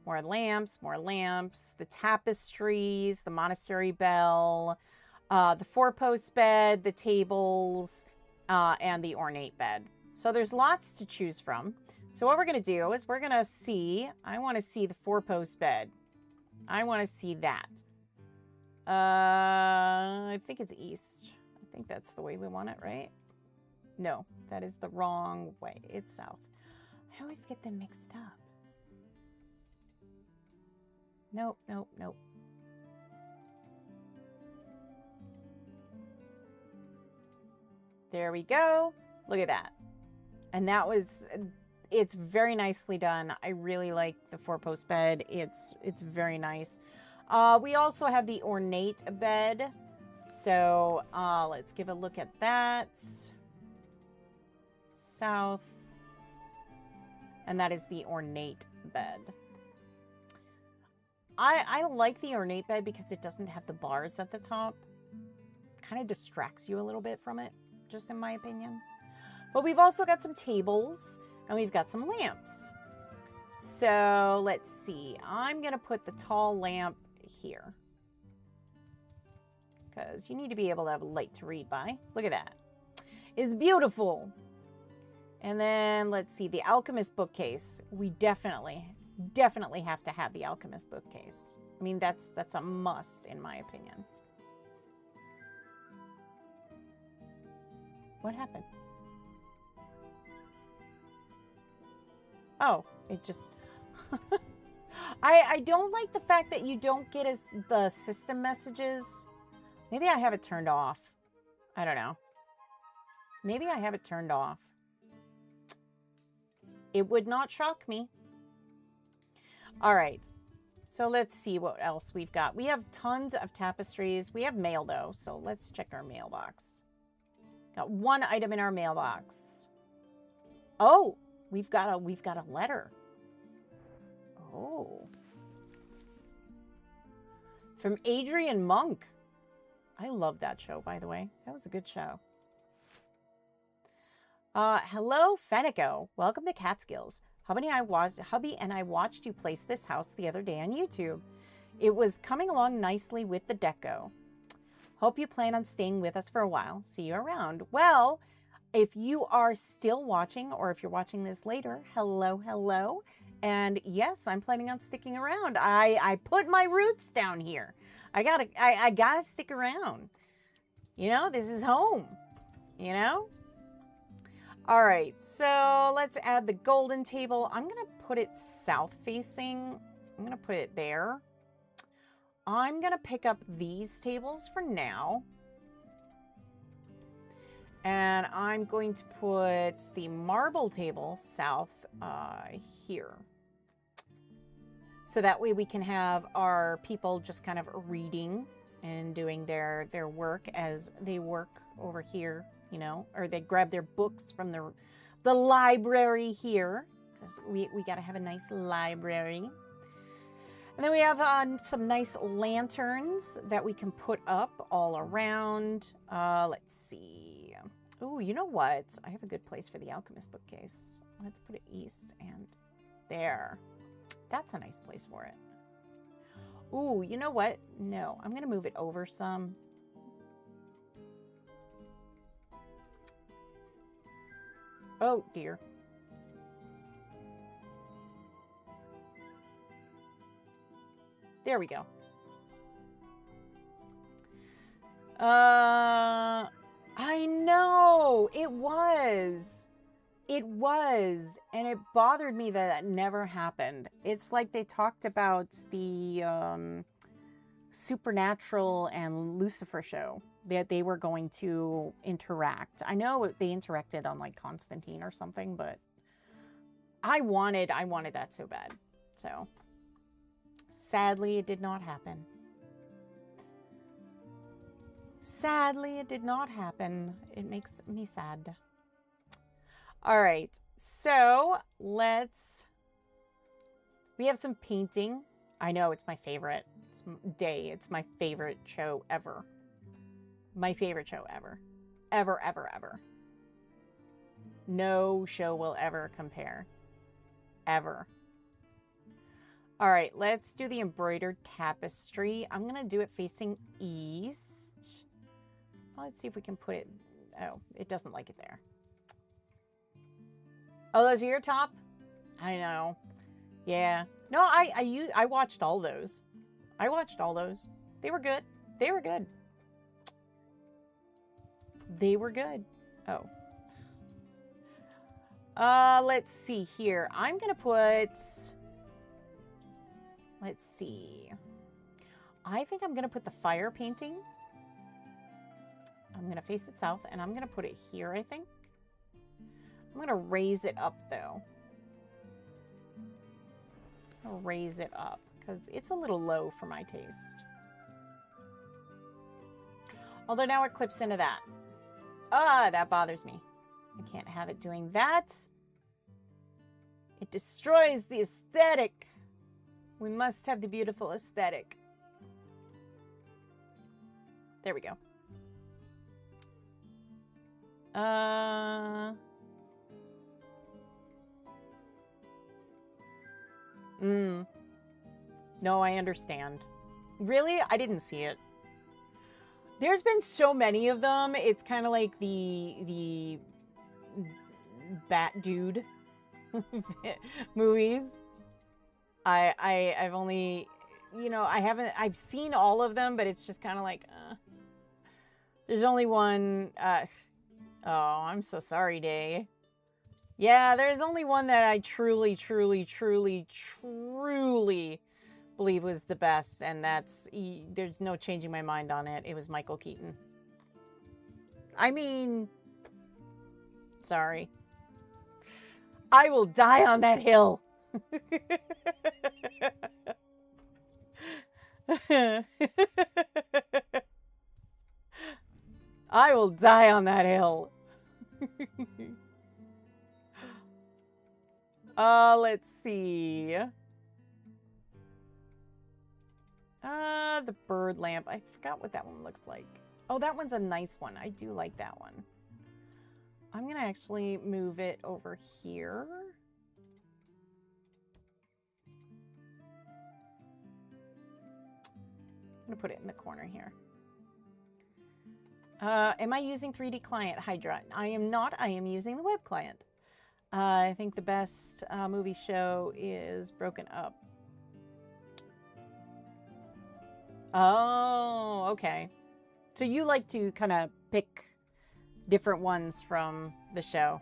More lamps, the tapestries, the monastery bell, the four-post bed, the tables, and the ornate bed. So there's lots to choose from. So what we're going to do is we're going to see, I want to see the four-post bed. I want to see that. I think it's east. I think that's the way we want it, right? No, that is the wrong way. It's south. I always get them mixed up. Nope, nope, nope. There we go. Look at that. And that was, it's very nicely done. I really like the four-post bed. It's very nice. We also have the ornate bed. So let's give a look at that. South. And that is the ornate bed. I like the ornate bed because it doesn't have the bars at the top. Kind of distracts you a little bit from it, just in my opinion. But we've also got some tables and we've got some lamps. So let's see. I'm going to put the tall lamp here, because you need to be able to have a light to read by. Look at that. It's beautiful. And then let's see, the alchemist bookcase. We definitely have to have the alchemist bookcase. I mean, that's a must in my opinion. What happened? Oh, it just... I don't like the fact that you don't get the system messages. Maybe I have it turned off. I don't know. Maybe I have it turned off. It would not shock me. All right. So let's see what else we've got. We have tons of tapestries. We have mail though, so let's check our mailbox. Got one item in our mailbox. Oh, we've got a letter. Oh. From Adrian Monk. I love that show, by the way. That was a good show. Hello, Fenneko. Welcome to Catskills. Hubby and I watched you place this house the other day on YouTube. It was coming along nicely with the deco. Hope you plan on staying with us for a while. See you around. Well, if you are still watching, or if you're watching this later, hello, hello. And yes, I'm planning on sticking around. I put my roots down here. I gotta stick around. You know, this is home. You know? All right, so let's add the golden table. I'm gonna put it south facing. I'm gonna put it there. I'm gonna pick up these tables for now. And I'm going to put the marble table south here. So that way we can have our people just kind of reading and doing their work as they work over here, you know, or they grab their books from the library here, because we got to have a nice library. And then we have some nice lanterns that we can put up all around. Let's see. Oh, you know what? I have a good place for the alchemist bookcase. Let's put it east and there. That's a nice place for it. Ooh, you know what? No, I'm going to move it over some. Oh, dear. There we go. I know. It was. It was, and it bothered me that that never happened. It's like they talked about the Supernatural and Lucifer show, that they were going to interact. I know they interacted on like Constantine or something, but I wanted that so bad. So sadly, it did not happen. Sadly, it did not happen. It makes me sad. All right, so we have some painting. I know, it's my favorite day. It's my favorite show ever. My favorite show ever. Ever, ever, ever. No show will ever compare. Ever. All right, let's do the embroidered tapestry. I'm going to do it facing east. Let's see if we can put it... Oh, it doesn't like it there. Oh, those are your top? I know. Yeah. No, I watched all those. I watched all those. They were good. They were good. They were good. Oh. Let's see here. I'm going to put... Let's see. I think I'm going to put the fire painting. I'm going to face it south, and I'm going to put it here, I think. I'm going to raise it up, though. I'll raise it up, because it's a little low for my taste. Although now it clips into that. Ah, that bothers me. I can't have it doing that. It destroys the aesthetic. We must have the beautiful aesthetic. There we go. No, I understand. Really? I didn't see it. There's been so many of them. It's kind of like the Bat Dude movies. I've only, you know, I've seen all of them, but it's just kind of like, there's only one, oh, I'm so sorry, Day. Yeah, there's only one that I truly believe was the best, and that's, there's no changing my mind on it. It was Michael Keaton. I mean, sorry. I will die on that hill. I will die on that hill. Let's see. The bird lamp. I forgot what that one looks like. Oh, that one's a nice one. I do like that one. I'm gonna actually move it over here. I'm gonna put it in the corner here. Am I using 3D Client, Hydra? I am not. I am using the web client. I think the best movie show is Broken Up. Oh, okay. So you like to kind of pick different ones from the show.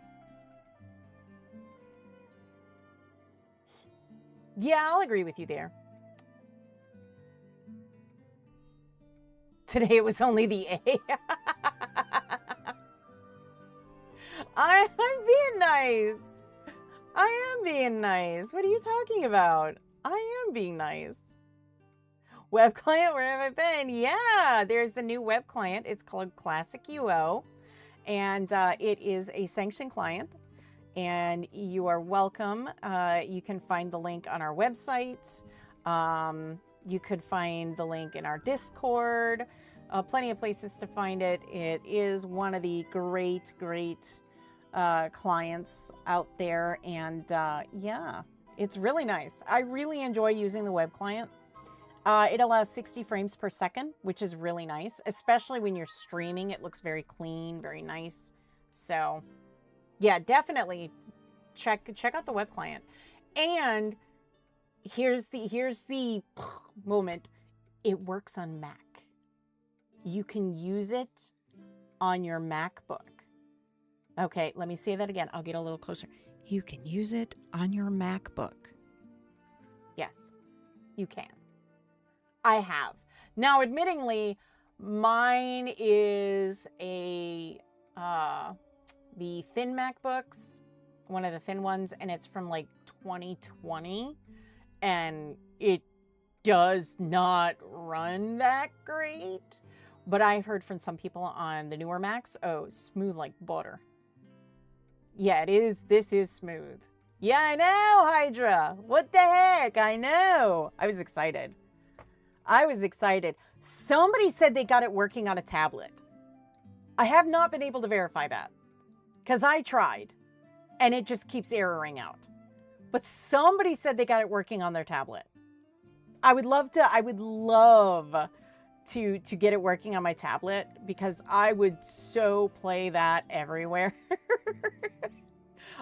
Yeah, I'll agree with you there. Today it was only the A. I'm being nice. I am being nice. What are you talking about? I am being nice. Web client, where have I been? Yeah, there's a new web client. It's called Classic UO, and it is a sanctioned client, and you are welcome. You can find the link on our website. You could find the link in our Discord. Plenty of places to find it. It is one of the great clients out there, and yeah, it's really nice. I really enjoy using the web client. It allows 60 frames per second, which is really nice, especially when you're streaming. It looks very clean, very nice. So yeah, definitely check out the web client. And here's the moment. It works on Mac. You can use it on your MacBook. Okay, let me say that again. I'll get a little closer. You can use it on your MacBook. Yes, you can. I have. Now, admittingly, mine is the thin MacBooks, one of the thin ones, and it's from like 2020, and it does not run that great. But I've heard from some people on the newer Macs, oh, smooth like butter. Yeah, it is. This is smooth. Yeah, I know, Hydra. What the heck? I know. I was excited. Somebody said they got it working on a tablet. I have not been able to verify that because I tried and it just keeps erroring out. But somebody said they got it working on their tablet. I would love to get it working on my tablet because I would so play that everywhere.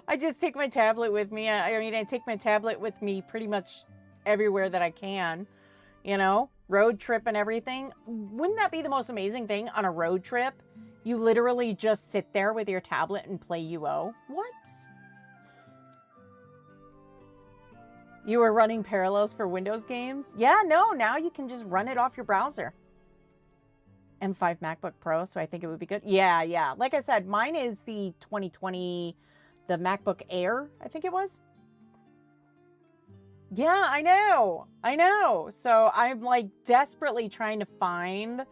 I just take my tablet with me. I take my tablet with me pretty much everywhere that I can, you know, road trip and everything. Wouldn't that be the most amazing thing on a road trip? You literally just sit there with your tablet and play UO. What? You were running parallels for Windows games? Yeah, no, now you can just run it off your browser. M5 MacBook Pro, so I think it would be good. Yeah. Like I said, mine is the 2020, the MacBook Air, I think it was. Yeah, I know. So I'm like desperately trying to find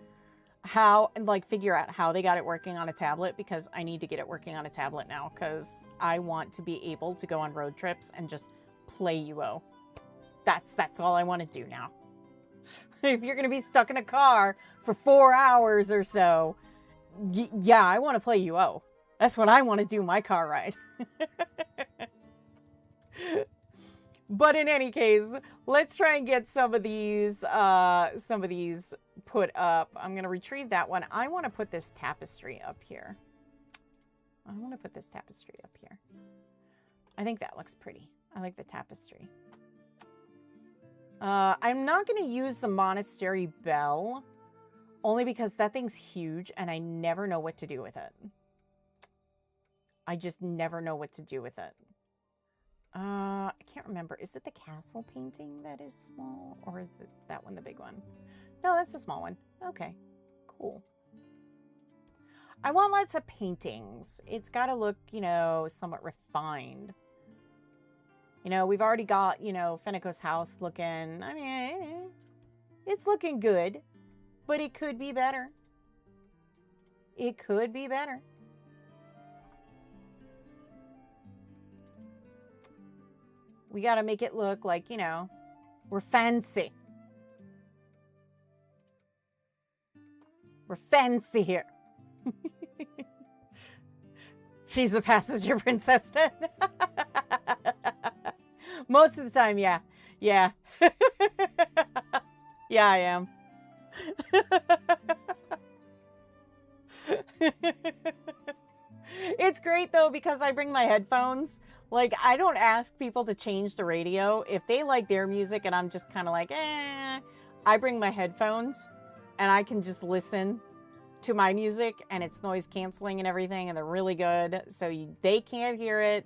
how and like figure out how they got it working on a tablet because I need to get it working on a tablet now because I want to be able to go on road trips and just play UO. That's all I want to do now. If you're going to be stuck in a car for 4 hours or so, yeah, I want to play UO. That's what I want to do my car ride. But in any case, let's try and get some of these put up. I'm going to retrieve that one. I want to put this tapestry up here. I think that looks pretty. I like the tapestry. I'm not going to use the monastery bell only because that thing's huge and I never know what to do with it. I just never know what to do with it. I can't remember. Is it the castle painting that is small or is it that one, the big one? No, that's the small one. Okay, cool. I want lots of paintings. It's got to look, you know, somewhat refined. You know, we've already got, you know, Fenneko's house looking, I mean, it's looking good, but it could be better. It could be better. We got to make it look like, you know, we're fancy. We're fancy here. She's a passenger princess then. Most of the time, yeah. Yeah. Yeah, I am. It's great, though, because I bring my headphones. Like, I don't ask people to change the radio. If they like their music and I'm just kind of like, I bring my headphones and I can just listen to my music and it's noise canceling and everything and they're really good. So they can't hear it,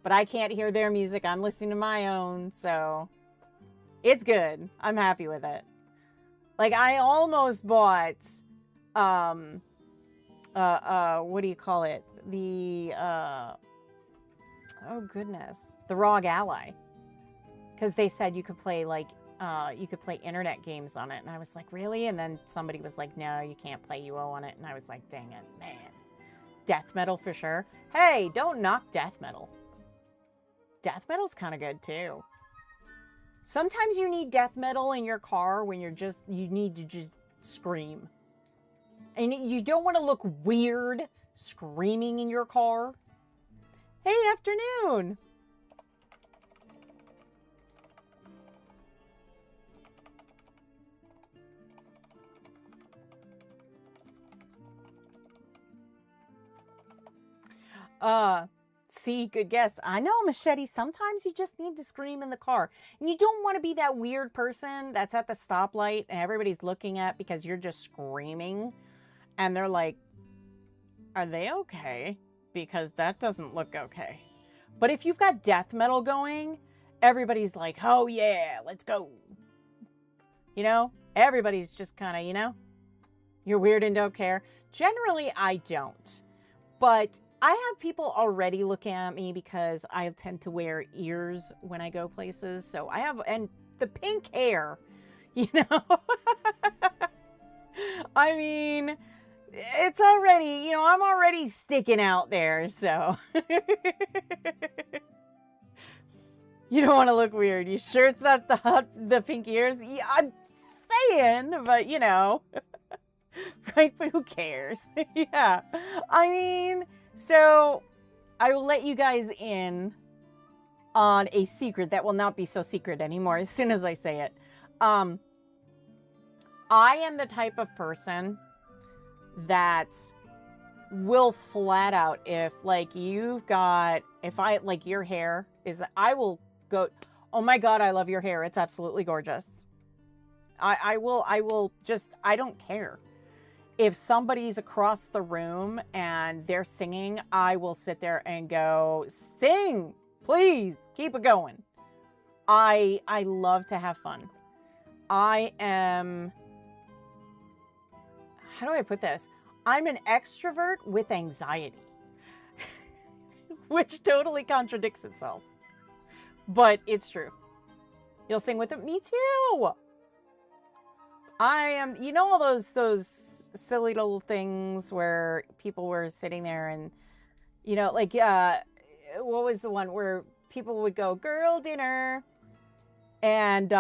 but I can't hear their music. I'm listening to my own. So it's good. I'm happy with it. Like I almost bought, what do you call it? The, oh goodness, the ROG Ally. Because they said you could play like, you could play internet games on it. And I was like, really? And then somebody was like, no, you can't play UO on it. And I was like, dang it, man. Death metal for sure. Hey, don't knock death metal. Death metal's kind of good too. Sometimes you need death metal in your car when you need to just scream. And you don't want to look weird screaming in your car. Hey, afternoon. See, good guess. I know, Machete, sometimes you just need to scream in the car. And you don't want to be that weird person that's at the stoplight and everybody's looking at because you're just screaming. And they're like, are they okay? because that doesn't look okay. But if you've got death metal going, everybody's like, oh yeah, let's go. You know, everybody's just kind of, you know, you're weird and don't care. Generally, I don't. But I have people already looking at me because I tend to wear ears when I go places. So I have, and the pink hair, you know. I mean, it's already, you know, I'm already sticking out there, so. You don't want to look weird. You sure it's not the pink ears? Yeah, I'm saying, but you know. Right, but who cares? Yeah. I mean, so I will let you guys in on a secret that will not be so secret anymore as soon as I say it. I am the type of person that will flat out, if like you've got, if I like your hair is, I will go, oh my God, I love your hair. It's absolutely gorgeous. I will just, I don't care. If somebody's across the room and they're singing, I will sit there and go, sing, please, keep it going. I love to have fun. I am, how do I put this? I'm an extrovert with anxiety, which totally contradicts itself, but it's true. You'll sing with it? Me too. I am, you know, all those silly little things where people were sitting there and, you know, like, what was the one where people would go, girl dinner, and,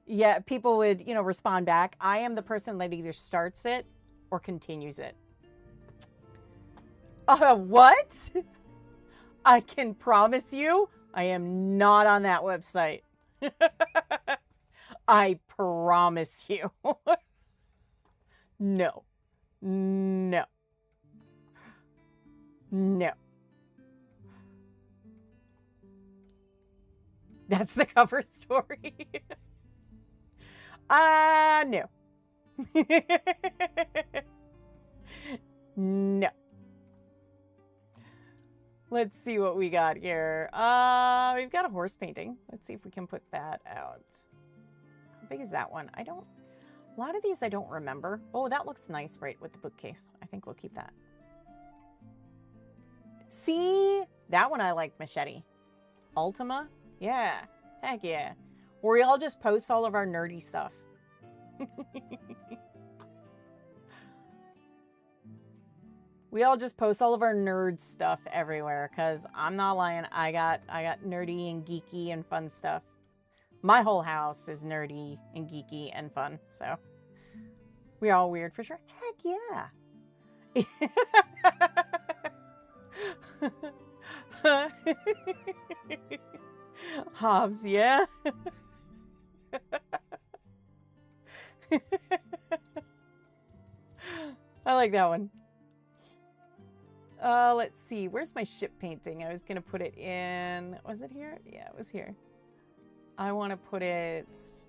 yeah, people would, you know, respond back. I am the person that either starts it or continues it. What? I can promise you, I am not on that website. I promise you. No. No. No. That's the cover story. No. No. Let's see what we got here. We've got a horse painting. Let's see if we can put that out. How big is that one? A lot of these I don't remember. Oh, that looks nice, right, with the bookcase. I think we'll keep that. See? That one I like, Machete. Ultima? Yeah. Heck yeah. Or we all just post all of our nerdy stuff. We all just post all of our nerd stuff everywhere, because I'm not lying. I got nerdy and geeky and fun stuff. My whole house is nerdy and geeky and fun, so we're all weird for sure. Heck yeah. Hobbs, yeah. I like that one. Let's see. Where's my ship painting? I was going to put it in... Was it here? Yeah, it was here. I want to put it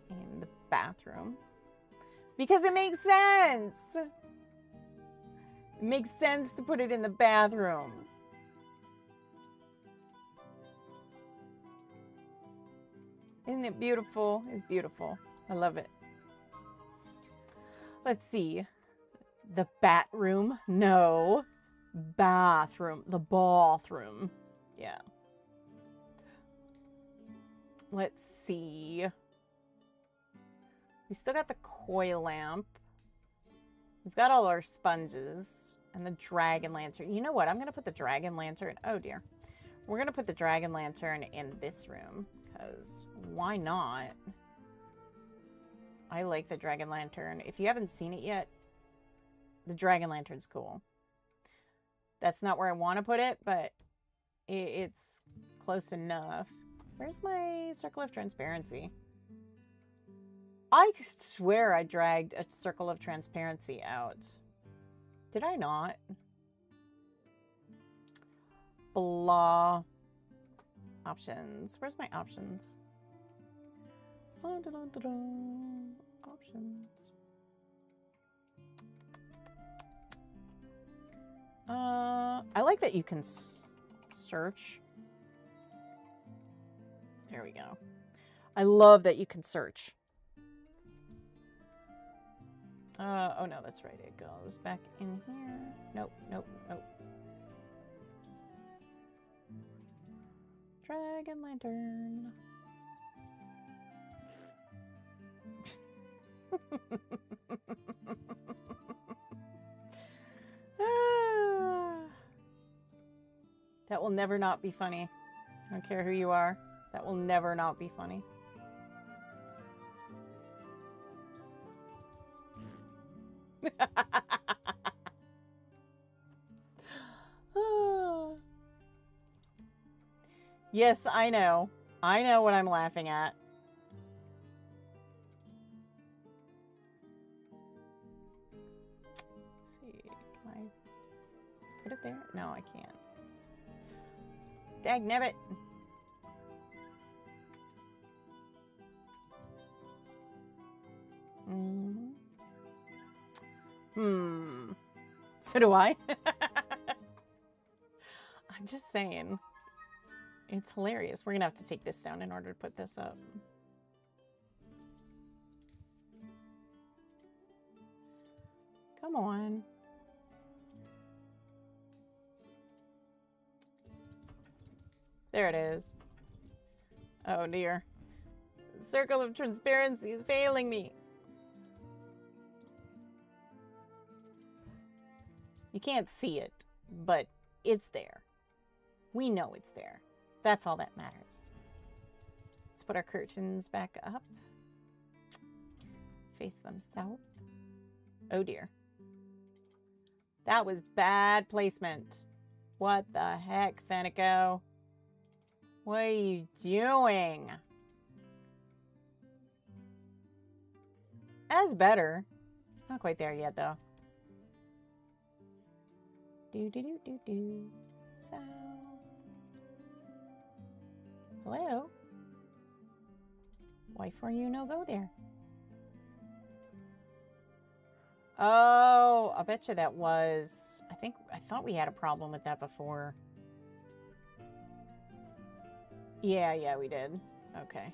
in the bathroom. Because it makes sense! It makes sense to put it in the bathroom. Isn't it beautiful? It's beautiful. I love it. Let's see. The bat room? No. Bathroom. The bathroom. Yeah. Let's see. We still got the koi lamp. We've got all our sponges and the dragon lantern. You know what? I'm going to put the dragon lantern. Oh, dear. We're going to put the dragon lantern in this room because why not? I like the dragon lantern. If you haven't seen it yet, the dragon lantern's cool. That's not where I want to put it, but it's close enough. Where's my circle of transparency? I swear I dragged a circle of transparency out. Did I not? Blah. Options. Where's my options? Options. I like that you can search. There we go. I love that you can search. Oh no, that's right. It goes back in here. Nope, nope, nope. Dragon Lantern. That will never not be funny. I don't care who you are. That will never not be funny. Yes, I know. I know what I'm laughing at. Let's see. Can I put it there? No, I can't. Dagnabbit. So do I. I'm just saying. It's hilarious. We're going to have to take this down in order to put this up. Come on. There it is. Oh dear. The circle of transparency is failing me. You can't see it, but it's there. We know it's there. That's all that matters. Let's put our curtains back up. Face them south. Oh dear. That was bad placement. What the heck, Fenneko? What are you doing? That's better. Not quite there yet, though. Do. South. Hello? Why for you no go there? Oh, I bet you that was... I thought we had a problem with that before. Yeah, we did. Okay.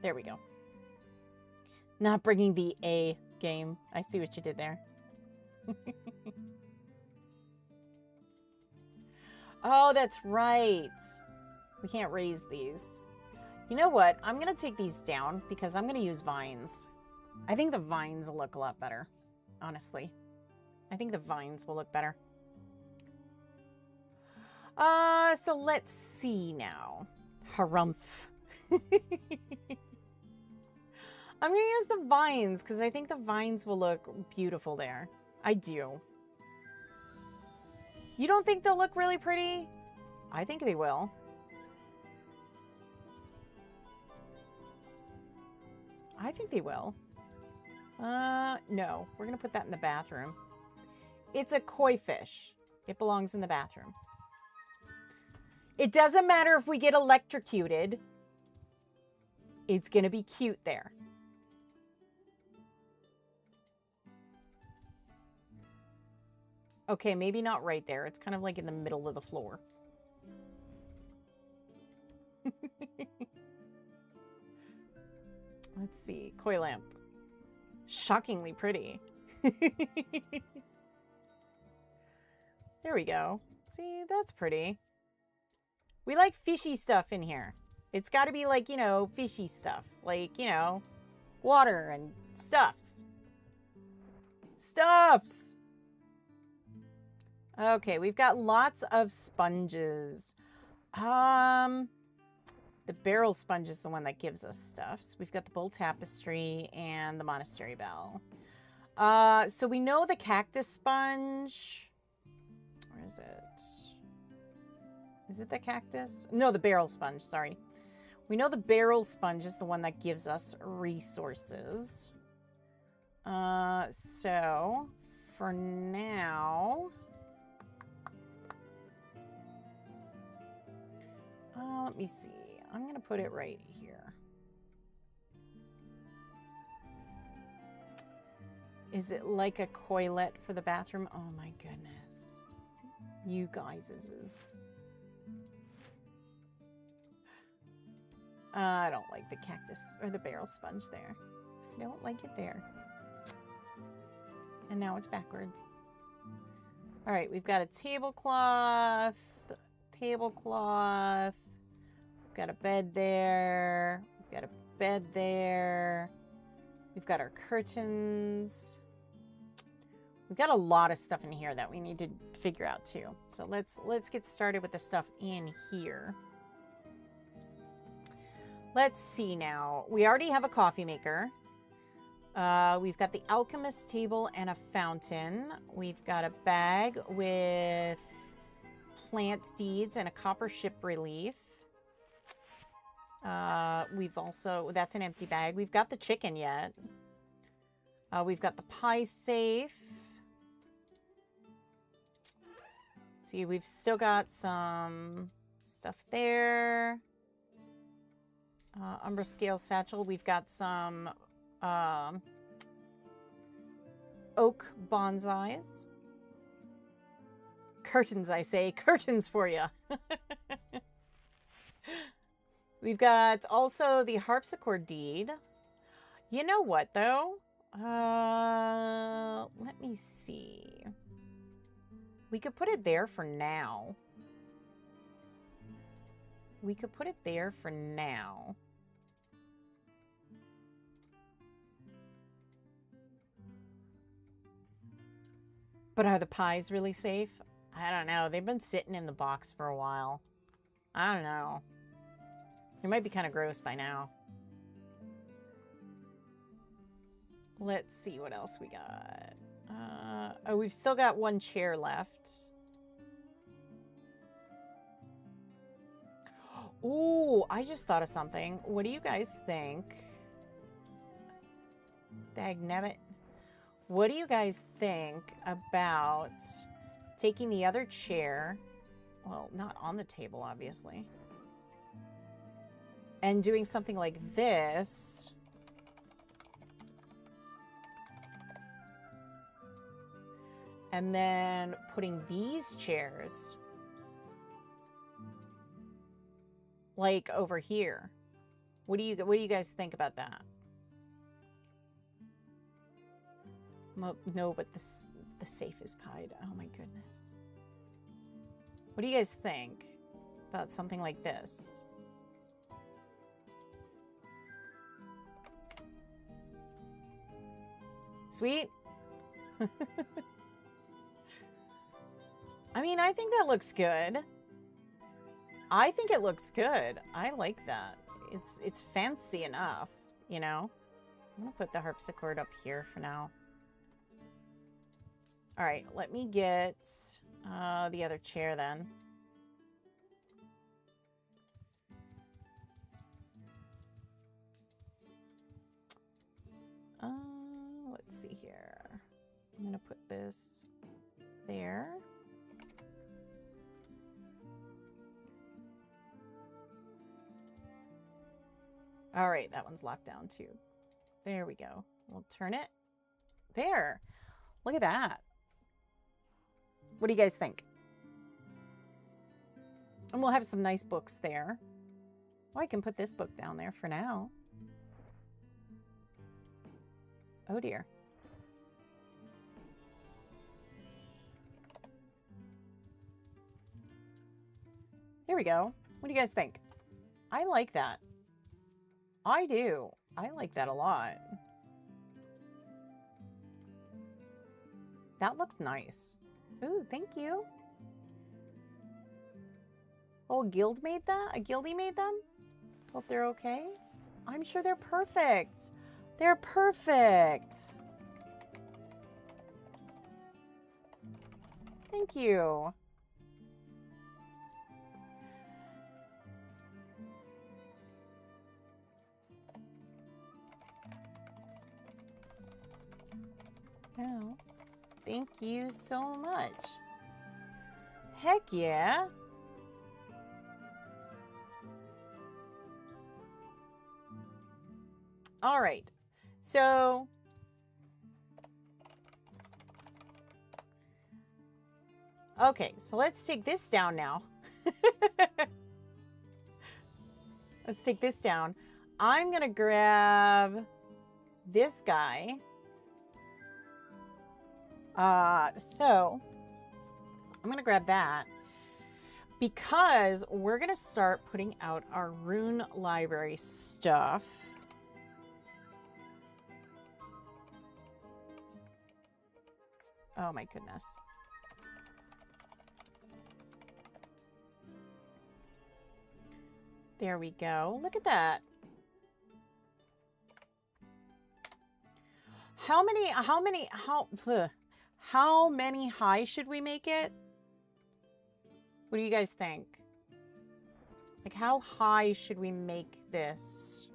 There we go. Not bringing the A game. I see what you did there. Oh, that's right. We can't raise these. You know what? I'm going to take these down because I'm going to use vines. I think the vines will look a lot better, honestly. I think the vines will look better. So let's see now. Harumph. I'm going to use the vines because I think the vines will look beautiful there. I do. You don't think they'll look really pretty? I think they will. I think they will. No. We're going to put that in the bathroom. It's a koi fish. It belongs in the bathroom. It doesn't matter if we get electrocuted. It's going to be cute there. Okay, maybe not right there. It's kind of like in the middle of the floor. Let's see. Koi lamp. Shockingly pretty. There we go. See, that's pretty. We like fishy stuff in here. It's got to be like, you know, fishy stuff. Like, you know, water and stuffs. Stuffs! Okay, we've got lots of sponges. The barrel sponge is the one that gives us stuffs. We've got the bull tapestry and the monastery bell. So we know the cactus sponge. Where is it? Is it the cactus? No, the barrel sponge, sorry. We know the barrel sponge is the one that gives us resources. So for now... let me see. I'm going to put it right here. Is it like a toilet for the bathroom? Oh my goodness. You guys is. I don't like the cactus or the barrel sponge there. I don't like it there. And now it's backwards. All right, we've got a tablecloth. We've got a bed there. We've got a bed there. We've got our curtains. We've got a lot of stuff in here that we need to figure out too. So let's get started with the stuff in here. Let's see now. We already have a coffee maker. We've got the alchemist table and a fountain. We've got a bag with plant deeds and a copper ship relief. We've also, that's an empty bag. We've got the chicken yet. We've got the pie safe. See, we've still got some stuff there. Umber scale satchel. We've got some oak bonsais. Curtains, I say. Curtains for you. We've got also the harpsichord deed. You know what, though? Let me see. We could put it there for now. We could put it there for now. But are the pies really safe? I don't know. They've been sitting in the box for a while. I don't know. They might be kind of gross by now. Let's see what else we got. Oh, we've still got one chair left. Ooh, I just thought of something. What do you guys think? Dagnabbit. What do you guys think about taking the other chair, well, not on the table, obviously, and doing something like this? And then putting these chairs like over here. What do you guys think about that? No, but the safe is pied. Oh my goodness. What do you guys think about something like this? Sweet. I mean, I think that looks good. I think it looks good. I like that. It's fancy enough, you know? I'm gonna put the harpsichord up here for now. All right, let me get the other chair then. Let's see here. I'm gonna put this there. All right, that one's locked down too. There we go. We'll turn it. There. Look at that. What do you guys think? And we'll have some nice books there. Oh, I can put this book down there for now. Oh dear. Here we go. What do you guys think? I like that. I do. I like that a lot. That looks nice. Ooh, thank you. Oh, a guild made that? A guildie made them? Hope they're okay. I'm sure they're perfect. They're perfect. Thank you. Oh, thank you so much. Heck yeah. All right. So Okay, so let's take this down now. Let's take this down. I'm going to grab this guy. So I'm going to grab that because we're going to start putting out our rune library stuff. Oh my goodness. There we go. Look at that. How many high should we make it? What do you guys think? Like, how high should we make this?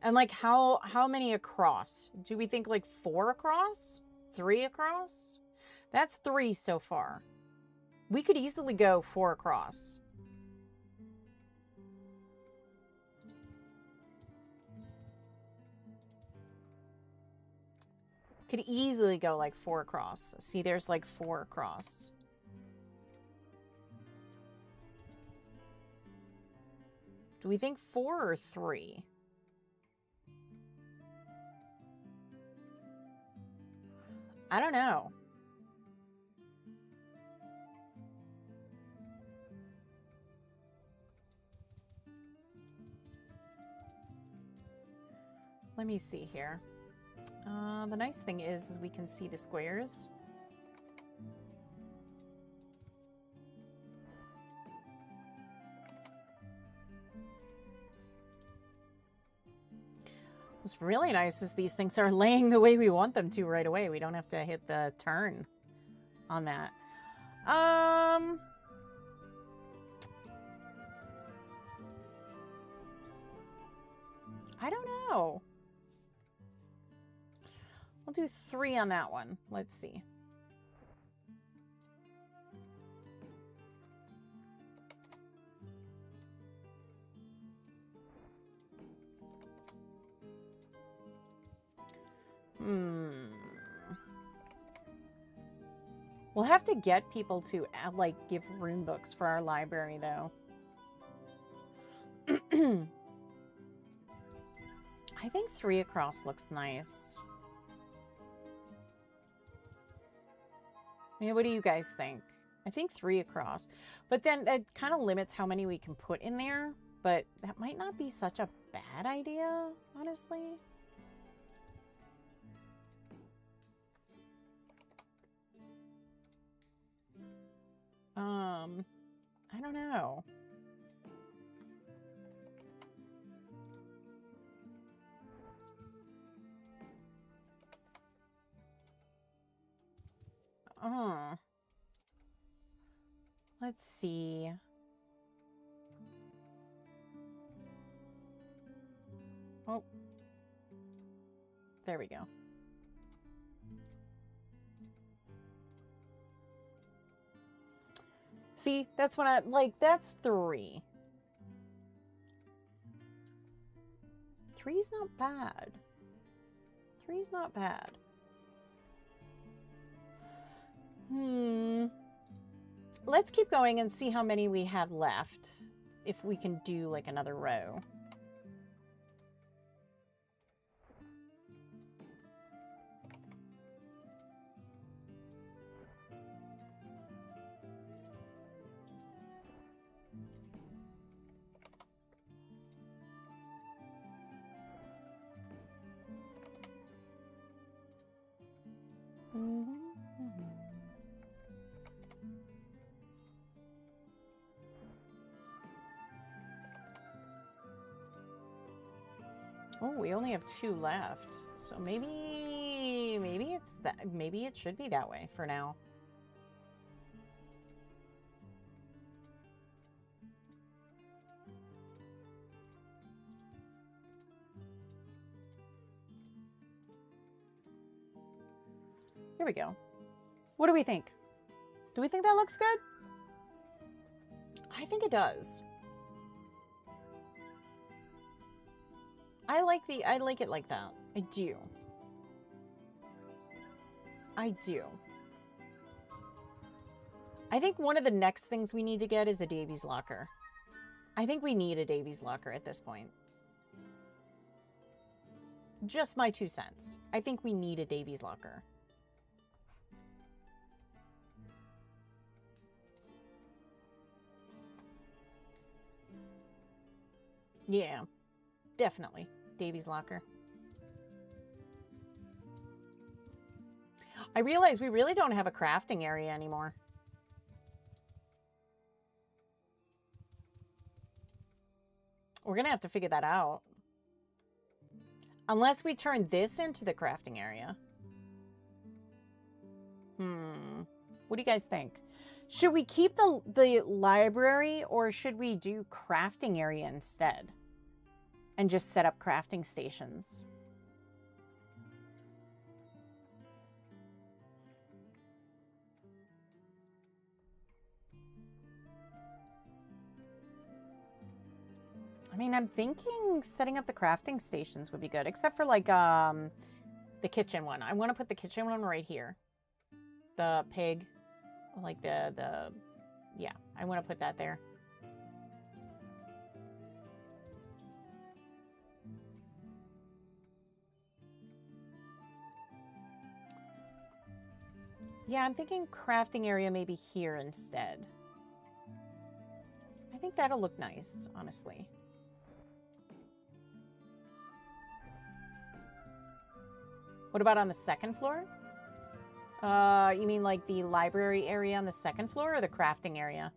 And like, how many across? Do we think like 4 across? 3 across? That's 3 so far. We could easily go 4 across. Could easily go like 4 across. See, there's like 4 across. Do we think 4 or 3? I don't know. Let me see here. The nice thing is we can see the squares. What's really nice is these things are laying the way we want them to right away. We don't have to hit the turn on that. I don't know. I'll do 3 on that one. Let's see. We'll have to get people to like give rune books for our library though. I think 3 across looks nice. I mean, what do you guys think? I think 3 across. But then that kind of limits how many we can put in there. But that might not be such a bad idea, honestly. I don't know. Let's see. Oh. There we go. See, that's what I like. That's 3. 3's not bad. 3's not bad. Let's keep going and see how many we have left. If we can do like another row. Oh, we only have 2 left. So maybe it's that, maybe it should be that way for now. Here we go. What do we think? Do we think that looks good? I think it does. I like it like that. I do. I do. I think one of the next things we need to get is a Davies locker. I think we need a Davies locker at this point. Just my 2 cents. I think we need a Davies locker. Yeah, definitely. Davies locker. I realize we really don't have a crafting area anymore. We're going to have to figure that out. Unless we turn this into the crafting area. What do you guys think? Should we keep the library or should we do crafting area instead? And just set up crafting stations? I mean, I'm thinking setting up the crafting stations would be good, except for like the kitchen one. I want to put the kitchen one right here. The pig, like yeah, I want to put that there. Yeah, I'm thinking crafting area maybe here instead. I think that'll look nice, honestly. What about on the second floor? You mean like the library area on the second floor or the crafting area?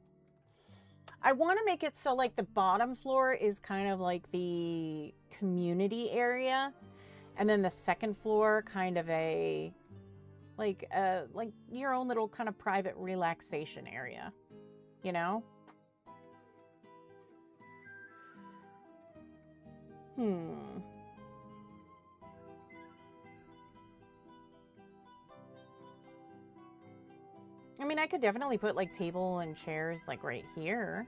I want to make it so like the bottom floor is kind of like the community area. And then the second floor kind of a, like your own little kind of private relaxation area, you know? I mean, I could definitely put like table and chairs like right here.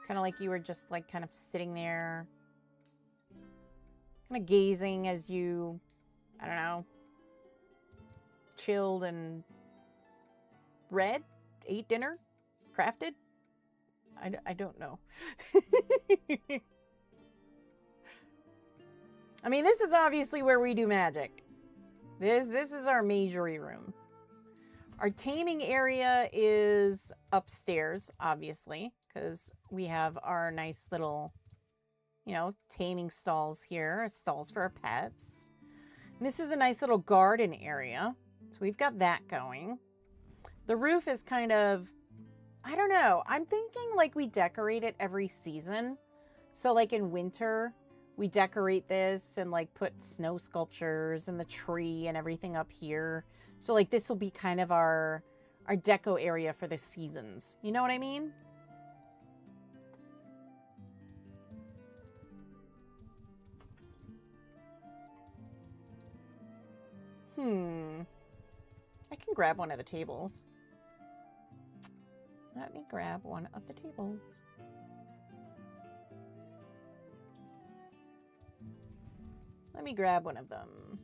Kind of like you were just like kind of sitting there, kind of gazing as you, I don't know, chilled and read, ate dinner, crafted. I don't know. I mean, this is obviously where we do magic. This is our majory room. Our taming area is upstairs, obviously, because we have our nice little, you know, taming stalls here, stalls for our pets. And this is a nice little garden area. So we've got that going. The roof is kind of, I don't know. I'm thinking like we decorate it every season. So like in winter, we decorate this and like put snow sculptures and the tree and everything up here. So like this will be kind of our deco area for the seasons. You know what I mean? I can grab one of the tables. Let me grab one of the tables. Let me grab one of them.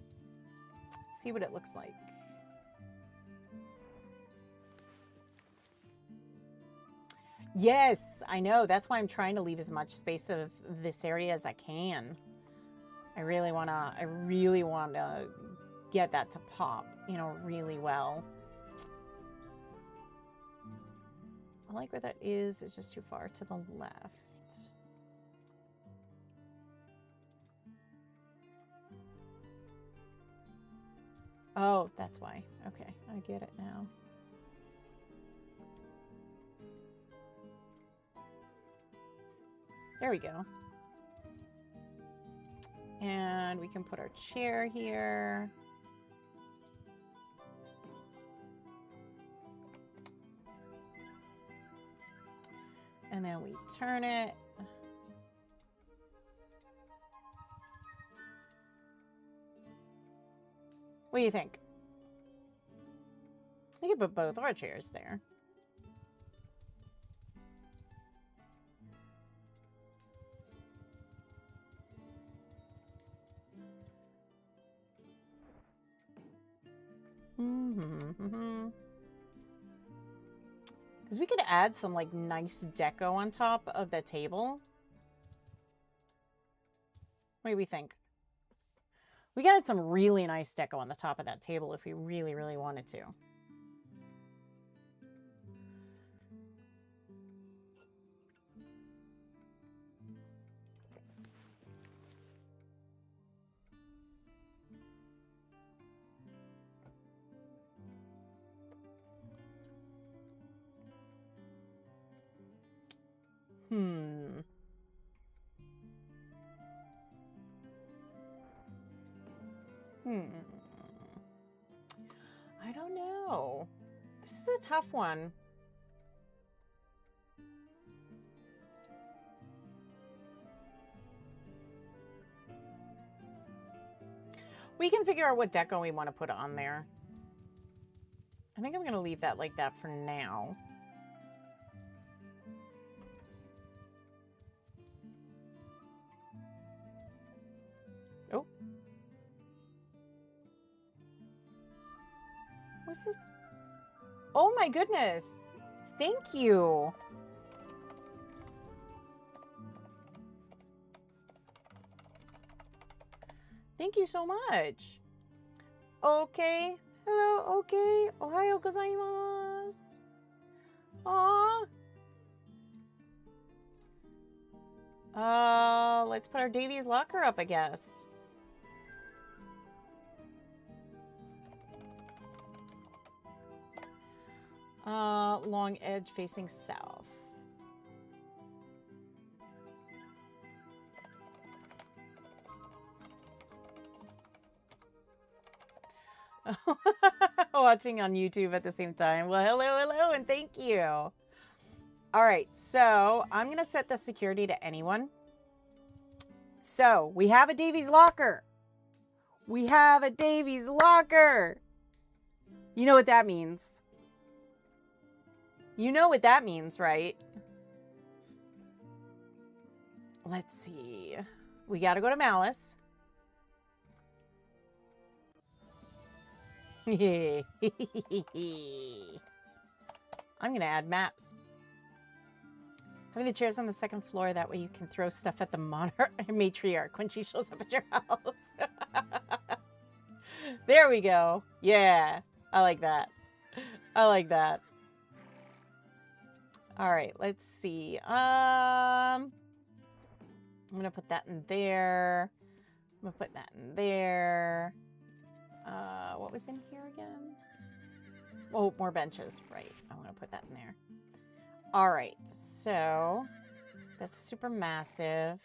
See what it looks like. Yes, I know. That's why I'm trying to leave as much space of this area as I can. I really want to get that to pop, you know, really well. I like where that is. It's just too far to the left. Oh, that's why. Okay, I get it now. There we go. And we can put our chair here. And then we turn it. What do you think? We could put both of our chairs there. Because we could add some like nice deco on top of the table. What do we think? We could add some really nice deco on the top of that table if we really, really wanted to. I don't know. This is a tough one. We can figure out what deco we want to put on there. I think I'm going to leave that like that for now. Oh. What's this? Oh my goodness. Thank you. Thank you so much. Okay. Hello, okay. Ohayo gozaimasu. Aw. Let's put our Davy's locker up, I guess. Long edge facing south. Watching on YouTube at the same time. Well, hello, and thank you. All right, so I'm going to set the security to anyone. So we have a Davy's locker. We have a Davy's locker. You know what that means. You know what that means, right? Let's see. We got to go to Malice. I'm going to add maps. Having the chairs on the second floor, that way you can throw stuff at the matriarch when she shows up at your house. There we go. Yeah, I like that. I like that. All right, let's see. I'm going to put that in there. I'm going to put that in there. What was in here again? Oh, more benches. Right. I want to put that in there. All right. So that's super massive.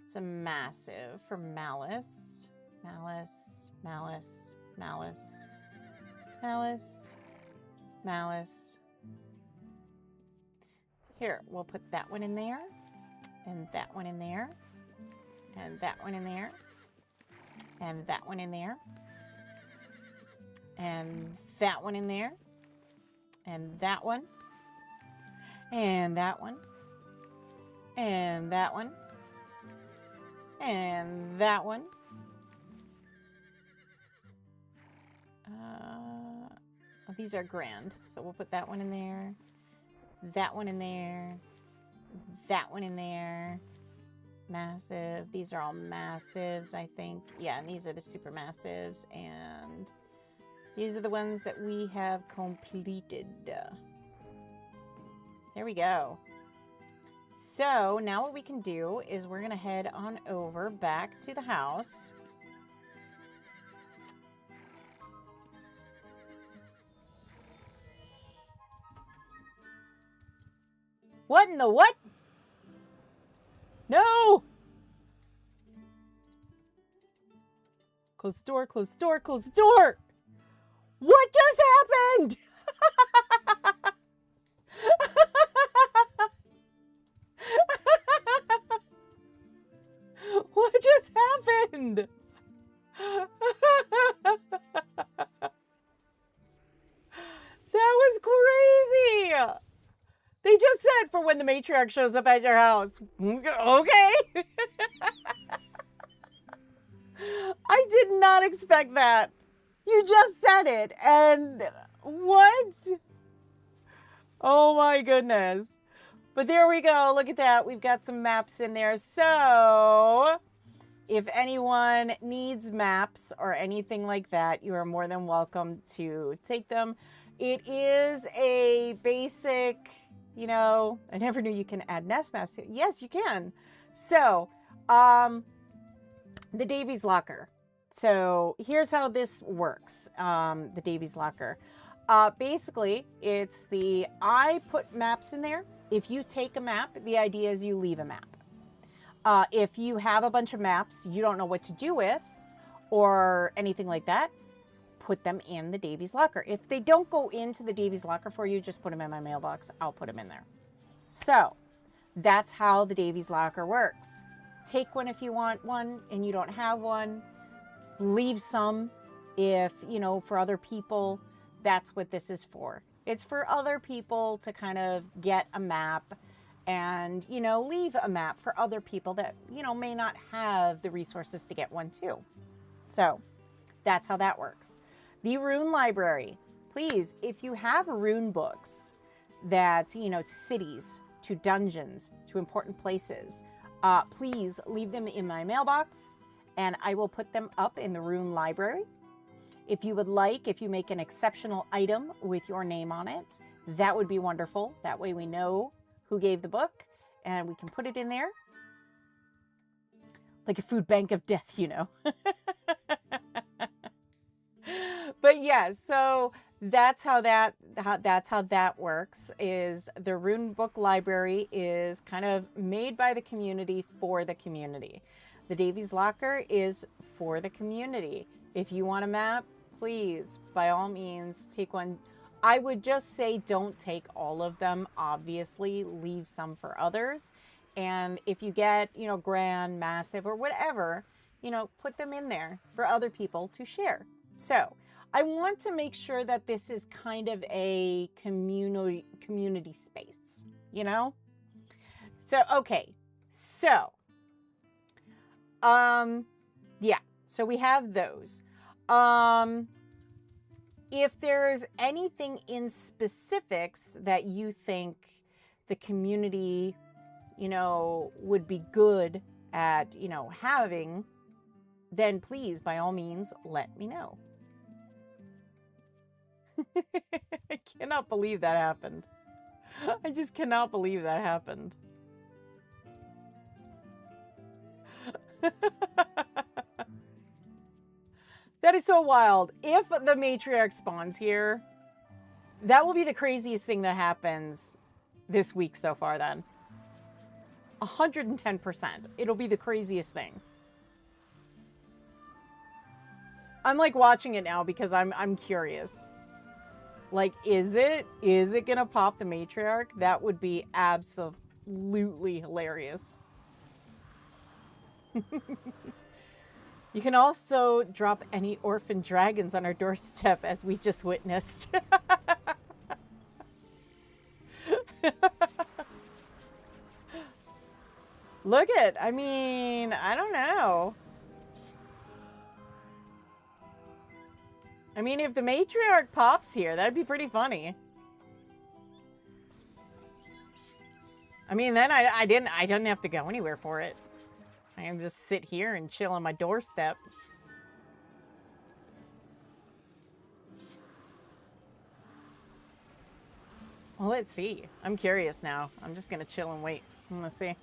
It's a massive for Malice. Malice, Malice, Malice, Malice, Malice. Here, we'll put that one in there, and that one in there, and that one in there, and that one in there, and that one in there, and that one, and that one, and that one, and that one. Oh, these are grand, so we'll put that one in there. That one in there, that one in there, massive. These are all massives, I think. Yeah, and these are the super massives, and these are the ones that we have completed. There we go. So now what we can do is we're gonna head on over back to the house. What in the what? No! Close the door, close the door, close the door! What just happened? What just happened? That was crazy! They just said for when the matriarch shows up at your house. Okay. I did not expect that. You just said it. And what? Oh my goodness. But there we go. Look at that. We've got some maps in there. So if anyone needs maps or anything like that, you are more than welcome to take them. It is a basic, you know, I never knew you can add nest maps here. Yes, you can. So, the Davies Locker. So here's how this works, the Davies Locker. Basically, it's I put maps in there. If you take a map, the idea is you leave a map. If you have a bunch of maps you don't know what to do with or anything like that, put them in the Davies Locker. If they don't go into the Davies Locker for you, just put them in my mailbox. I'll put them in there. So that's how the Davies Locker works. Take one if you want one and you don't have one. Leave some if, you know, for other people. That's what this is for. It's for other people to kind of get a map and, you know, leave a map for other people that, you know, may not have the resources to get one too. So that's how that works. The Rune Library. Please, if you have rune books that, you know, to cities, to dungeons, to important places, please leave them in my mailbox and I will put them up in the Rune Library. If you would like, if you make an exceptional item with your name on it, that would be wonderful. That way we know who gave the book and we can put it in there. Like a food bank of death, you know. But yeah, so that's how that works. Is the Rune Book Library is kind of made by the community for the community. The Davies Locker is for the community. If you want a map, please, by all means, take one. I would just say don't take all of them. Obviously, leave some for others. And if you get, you know, grand, massive, or whatever, you know, put them in there for other people to share. So I want to make sure that this is kind of a community space, you know? So, okay. So, yeah, so we have those. If there's anything in specifics that you think the community, you know, would be good at, you know, having, then please, by all means, let me know. I cannot believe that happened. I just cannot believe that happened. That is so wild. If the matriarch spawns here, that will be the craziest thing that happens this week so far then. 110%. It'll be the craziest thing. I'm like watching it now because I'm curious. Like, is it gonna pop the matriarch? That would be absolutely hilarious. You can also drop any orphan dragons on our doorstep, as we just witnessed. Look at, I mean, I don't know. I mean, if the matriarch pops here, that'd be pretty funny. I mean, then I didn't have to go anywhere for it. I can just sit here and chill on my doorstep. Well, let's see. I'm curious now. I'm just gonna chill and wait. Let's see.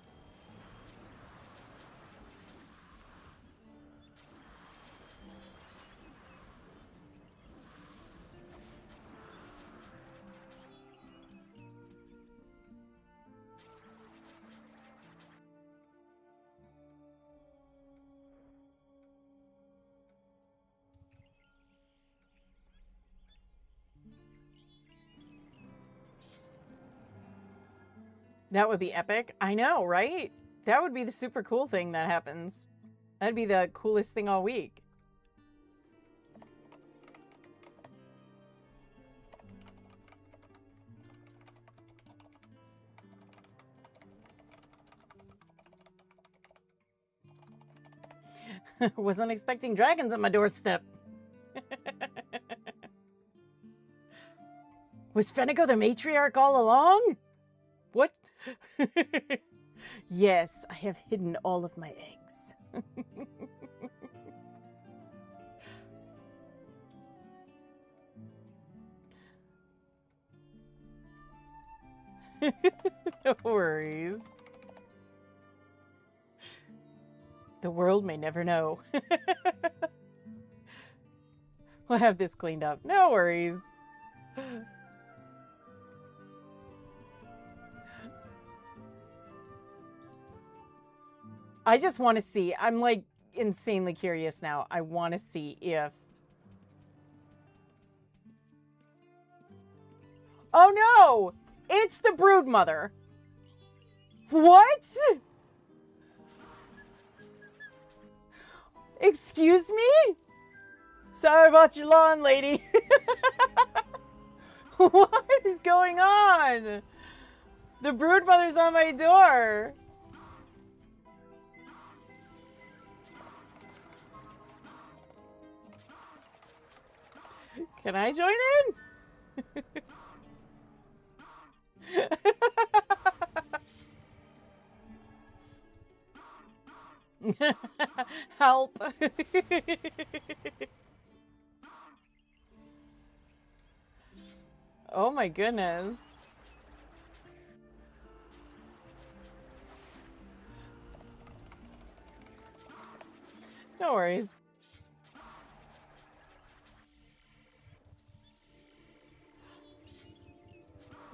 That would be epic. I know, right? That would be the super cool thing that happens. That'd be the coolest thing all week. Wasn't expecting dragons on my doorstep. Was Fenneko the matriarch all along? What? Yes, I have hidden all of my eggs. No worries. The world may never know. We'll have this cleaned up. No worries. I just want to see. I'm like insanely curious now. I want to see if... Oh no! It's the brood mother. What? Excuse me? Sorry about your lawn, lady. What is going on? The brood mother's on my door. Can I join in? Help. Oh my goodness. No worries.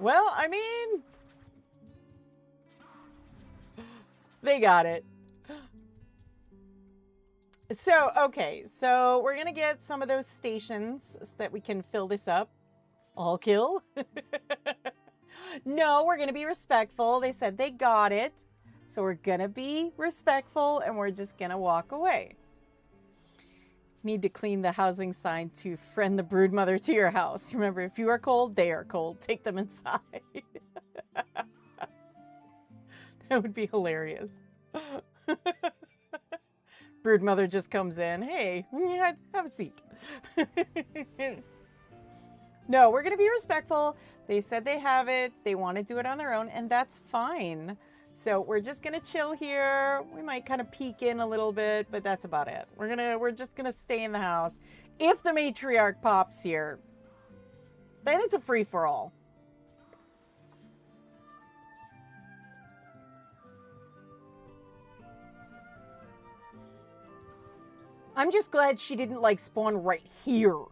Well, I mean, they got it. So, okay, so we're gonna get some of those stations so that we can fill this up. All kill? No, we're gonna be respectful. They said they got it. So we're gonna be respectful and we're just gonna walk away. Need to clean the housing sign to friend the broodmother to your house. Remember, if you are cold, they are cold. Take them inside. That would be hilarious. Broodmother just comes in. Hey, have a seat. No, we're going to be respectful. They said they have it. They want to do it on their own, and that's fine. So we're just going to chill here. We might kind of peek in a little bit, but that's about it. We're just going to stay in the house. If the matriarch pops here, then it's a free-for-all. I'm just glad she didn't, like, spawn right here.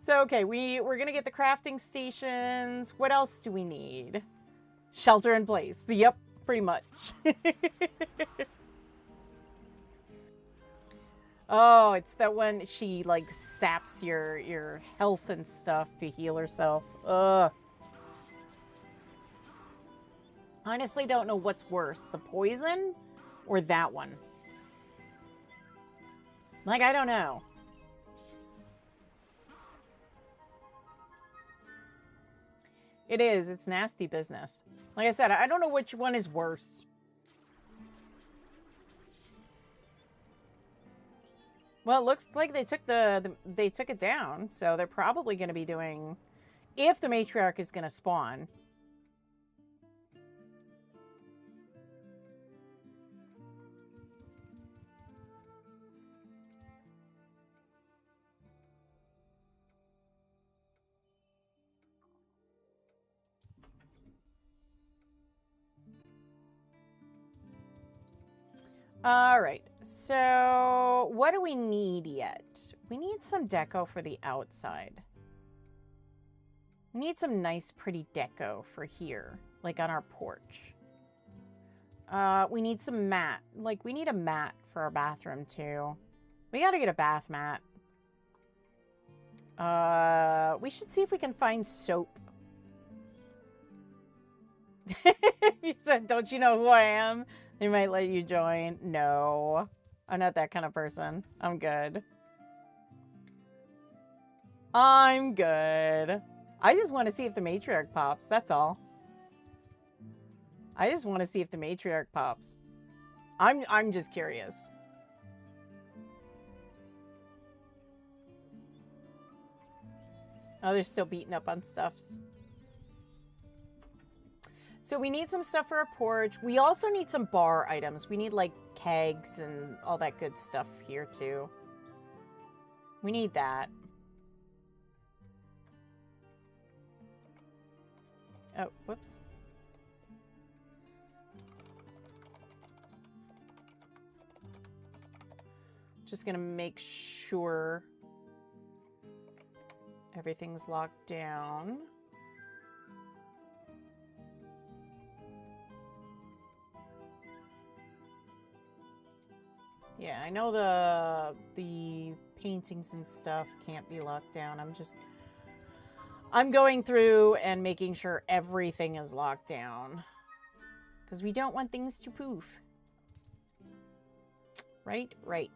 So, okay, we're going to get the crafting stations. What else do we need? Shelter in place. Yep, pretty much. Oh, it's that when she, like, saps your health and stuff to heal herself. Ugh. Honestly, don't know what's worse, the poison or that one. Like, I don't know. It is. It's nasty business. Like I said, I don't know which one is worse. Well, it looks like they took they took it down, so they're probably going to be doing, if the matriarch is going to spawn. All right, so what do we need yet? We need some deco for the outside. We need some nice, pretty deco for here, like on our porch. We need some mat. Like, we need a mat for our bathroom, too. We gotta get a bath mat. We should see if we can find soap. You said, don't you know who I am? They might let you join. No, I'm not that kind of person. I'm good. I'm good. I just want to see if the matriarch pops. That's all. I just want to see if the matriarch pops. I'm just curious. Oh, they're still beating up on stuffs. So we need some stuff for our porch. We also need some bar items. We need like kegs and all that good stuff here too. We need that. Oh, whoops. Just gonna make sure everything's locked down. Yeah, I know the paintings and stuff can't be locked down. I'm going through and making sure everything is locked down. Because we don't want things to poof. Right? Right.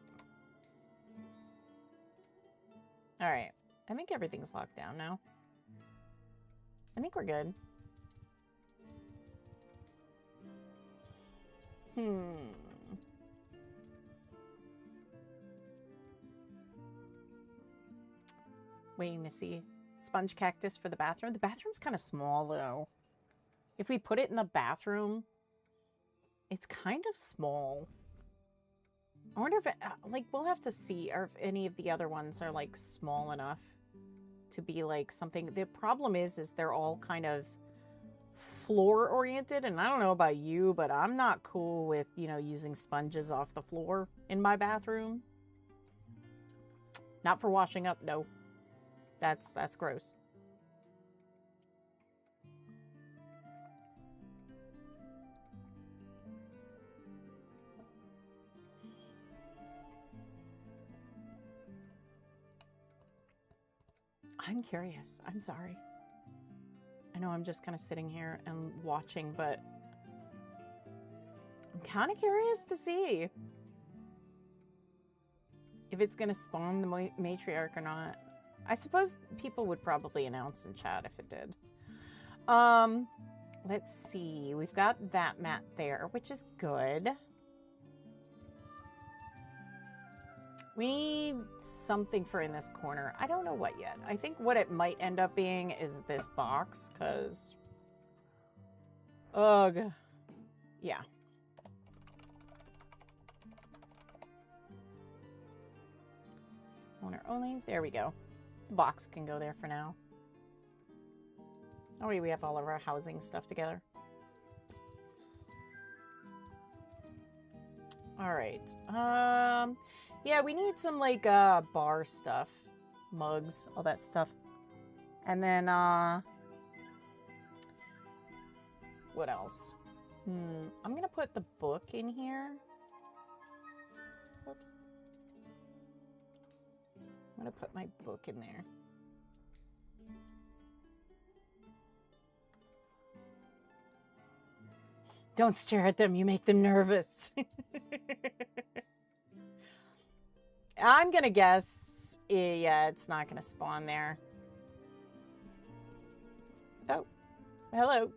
Alright. I think everything's locked down now. I think we're good. Waiting to see. Sponge cactus for the bathroom. The bathroom's kind of small, though. If we put it in the bathroom, it's kind of small. I wonder if, like, we'll have to see if any of the other ones are, like, small enough to be, like, something. The problem is they're all kind of floor-oriented, and I don't know about you, but I'm not cool with, you know, using sponges off the floor in my bathroom. Not for washing up, no. That's gross. I'm curious. I'm sorry. I know I'm just kind of sitting here and watching, but I'm kind of curious to see if it's going to spawn the matriarch or not. I suppose people would probably announce in chat if it did. Let's see. We've got that mat there, which is good. We need something for in this corner. I don't know what yet. I think what it might end up being is this box, because... Ugh. Yeah. Owner only. There we go. The box can go there for now. Oh, wait, we have all of our housing stuff together. All right. Yeah, we need some, like, bar stuff. Mugs, all that stuff. And then, what else? I'm gonna put the book in here. Whoops. I'm gonna put my book in there. Don't stare at them, you make them nervous. I'm gonna guess, yeah, it's not gonna spawn there. Oh, hello.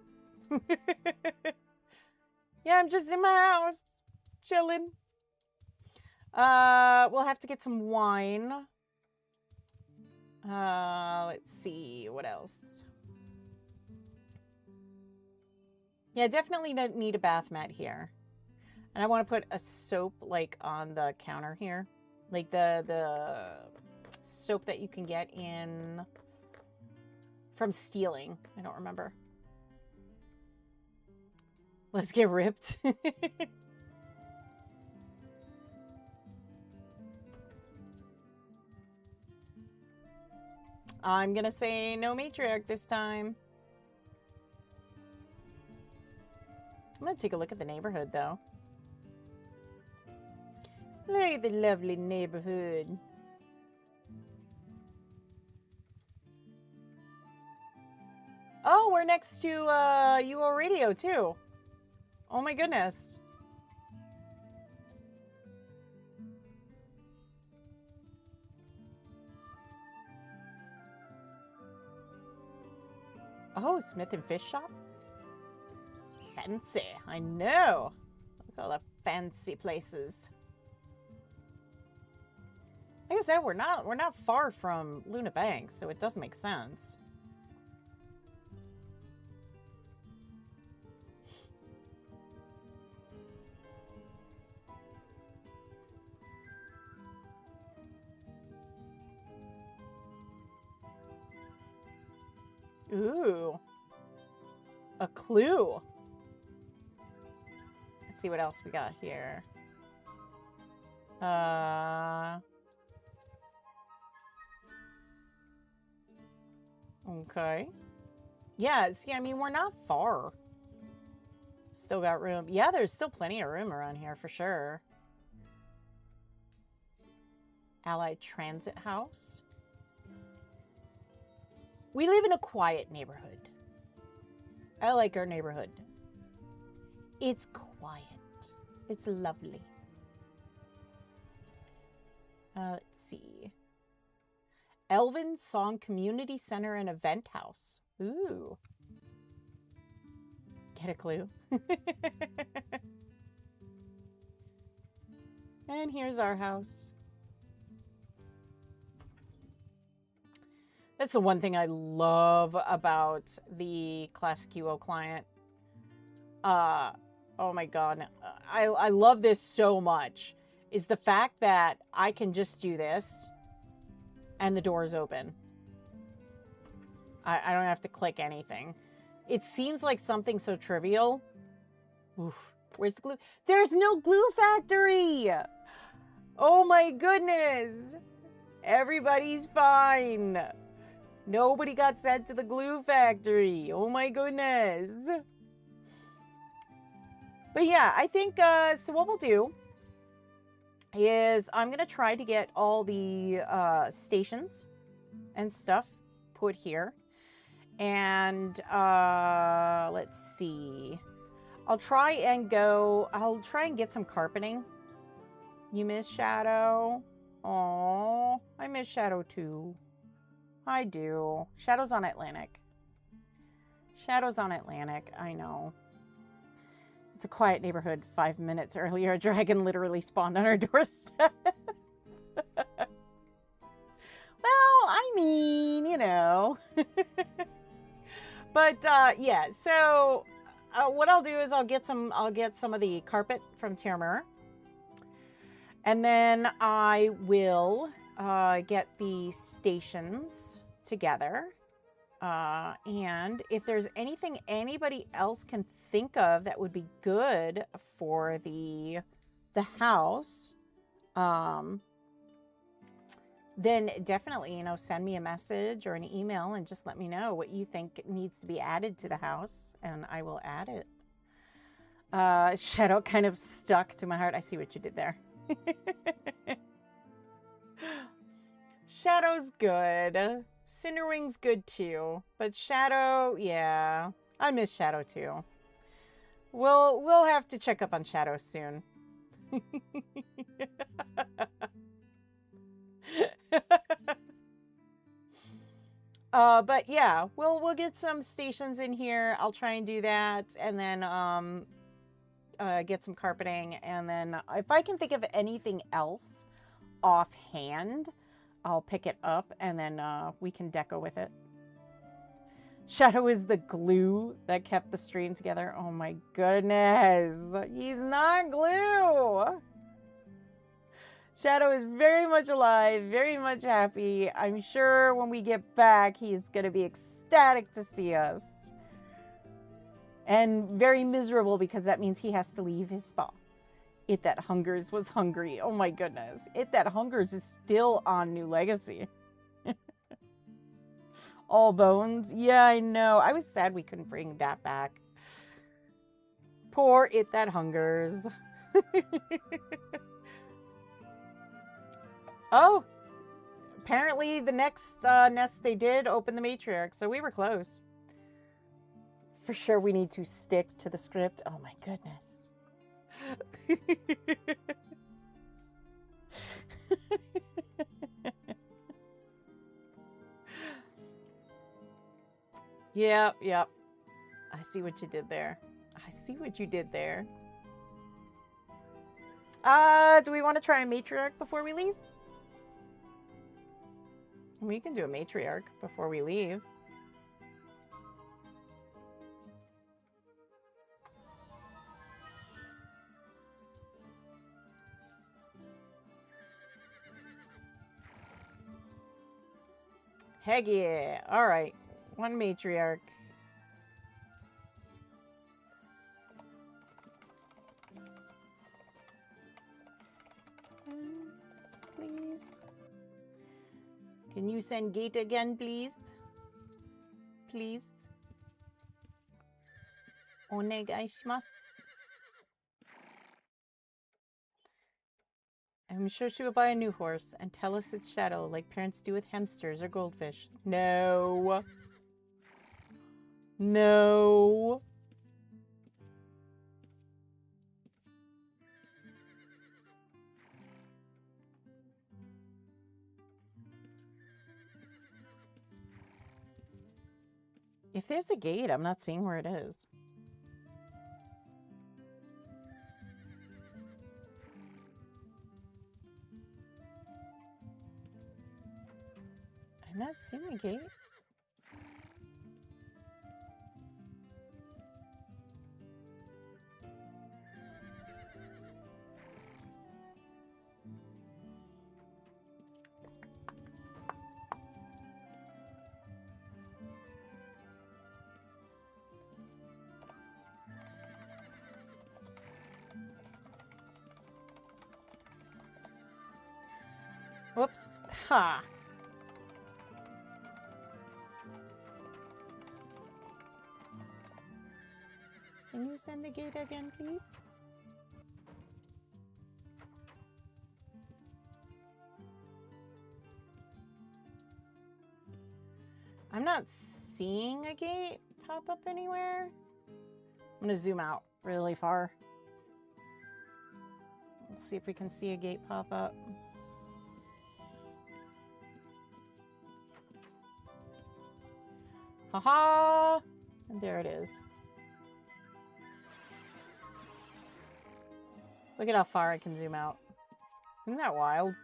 Yeah, I'm just in my house, chilling. We'll have to get some wine. Let's see, what else? Yeah, definitely need a bath mat here. And I want to put a soap, like, on the counter here. Like, the soap that you can get in... from stealing. I don't remember. Let's get ripped. I'm gonna say no matriarch this time. I'm gonna take a look at the neighborhood, though. Look at the lovely neighborhood. Oh, we're next to UO Radio, too. Oh my goodness. Oh, Smith and Fish Shop? Fancy, I know. Look at all the fancy places. Like I said, we're not far from Luna Bank, so it does make sense. Ooh. A clue. Let's see what else we got here. Okay. Yeah, see, I mean, we're not far. Still got room. Yeah, there's still plenty of room around here for sure. Allied Transit House. We live in a quiet neighborhood. I like our neighborhood. It's quiet. It's lovely. Let's see. Elvin Song Community Center and Event House. Ooh. Get a clue. And here's our house. That's the one thing I love about the Classic UO client. Oh my God. I love this so much. Is the fact that I can just do this and the door's open. I don't have to click anything. It seems like something so trivial. Oof. Where's the glue? There's no glue factory! Oh my goodness! Everybody's fine. Nobody got sent to the glue factory. Oh my goodness. But yeah, I think, so what we'll do is I'm going to try to get all the stations and stuff put here. And let's see. I'll try and get some carpeting. You miss Shadow? Aw, I miss Shadow too. I do. Shadow's on Atlantic. Shadow's on Atlantic, I know. It's a quiet neighborhood. 5 minutes earlier, a dragon literally spawned on our doorstep. Well, I mean, you know. But yeah, so what I'll do is I'll get some of the carpet from Terramura. And then I will get the stations together. And if there's anything anybody else can think of that would be good for the house, then definitely, you know, send me a message or an email and just let me know what you think needs to be added to the house, and I will add it. Shadow kind of stuck to my heart. I see what you did there. Shadow's good. Cinderwing's good too. But Shadow, yeah. I miss Shadow too. We'll have to check up on Shadow soon. But yeah, we'll get some stations in here. I'll try and do that, and then get some carpeting, and then if I can think of anything else offhand, I'll pick it up, and then we can deco with it. Shadow is the glue that kept the stream together. Oh my goodness, he's not glue. Shadow is very much alive, very much happy. I'm sure when we get back, he's going to be ecstatic to see us. And very miserable because that means he has to leave his spa. It That Hungers was hungry. Oh my goodness. It That Hungers is still on New Legacy. All Bones. Yeah, I know. I was sad we couldn't bring that back. Poor It That Hungers. Oh, apparently the next nest they did opened the matriarch, so we were close. For sure we need to stick to the script. Oh my goodness. Yep. I see what you did there. I see what you did there. Do we want to try a matriarch before we leave? We can do a matriarch before we leave. Heck yeah. All right. One matriarch. Please. Can you send gate again, please? Please. Onegaishimasu. I'm sure she will buy a new horse and tell us its shadow like parents do with hamsters or goldfish. No. No. If there's a gate, I'm not seeing where it is. I'm not seeing a gate. Whoops. Ha. Can you send the gate again, please? I'm not seeing a gate pop up anywhere. I'm gonna zoom out really far. Let's see if we can see a gate pop up. Haha! And there it is. Look at how far I can zoom out. Isn't that wild?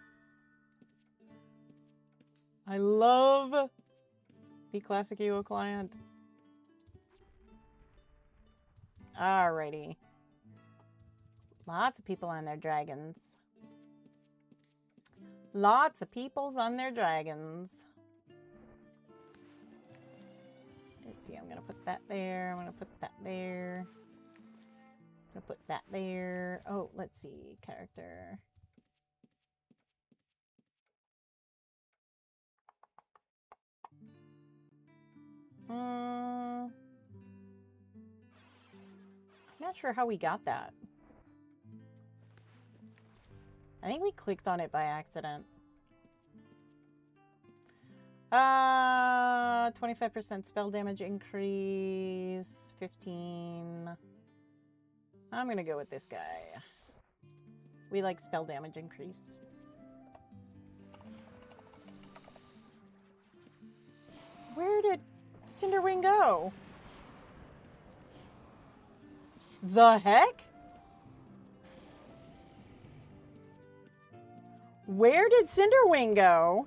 I love the classic UO client. Alrighty. Lots of people on their dragons. Lots of peoples on their dragons. Let's see, I'm gonna put that there. I'm gonna put that there. I'm gonna put that there. Oh, let's see, character. I'm not sure how we got that. I think we clicked on it by accident. 25% spell damage increase, 15. I'm gonna go with this guy. We like spell damage increase. Where did Cinderwing go? The heck? Where did Cinderwing go?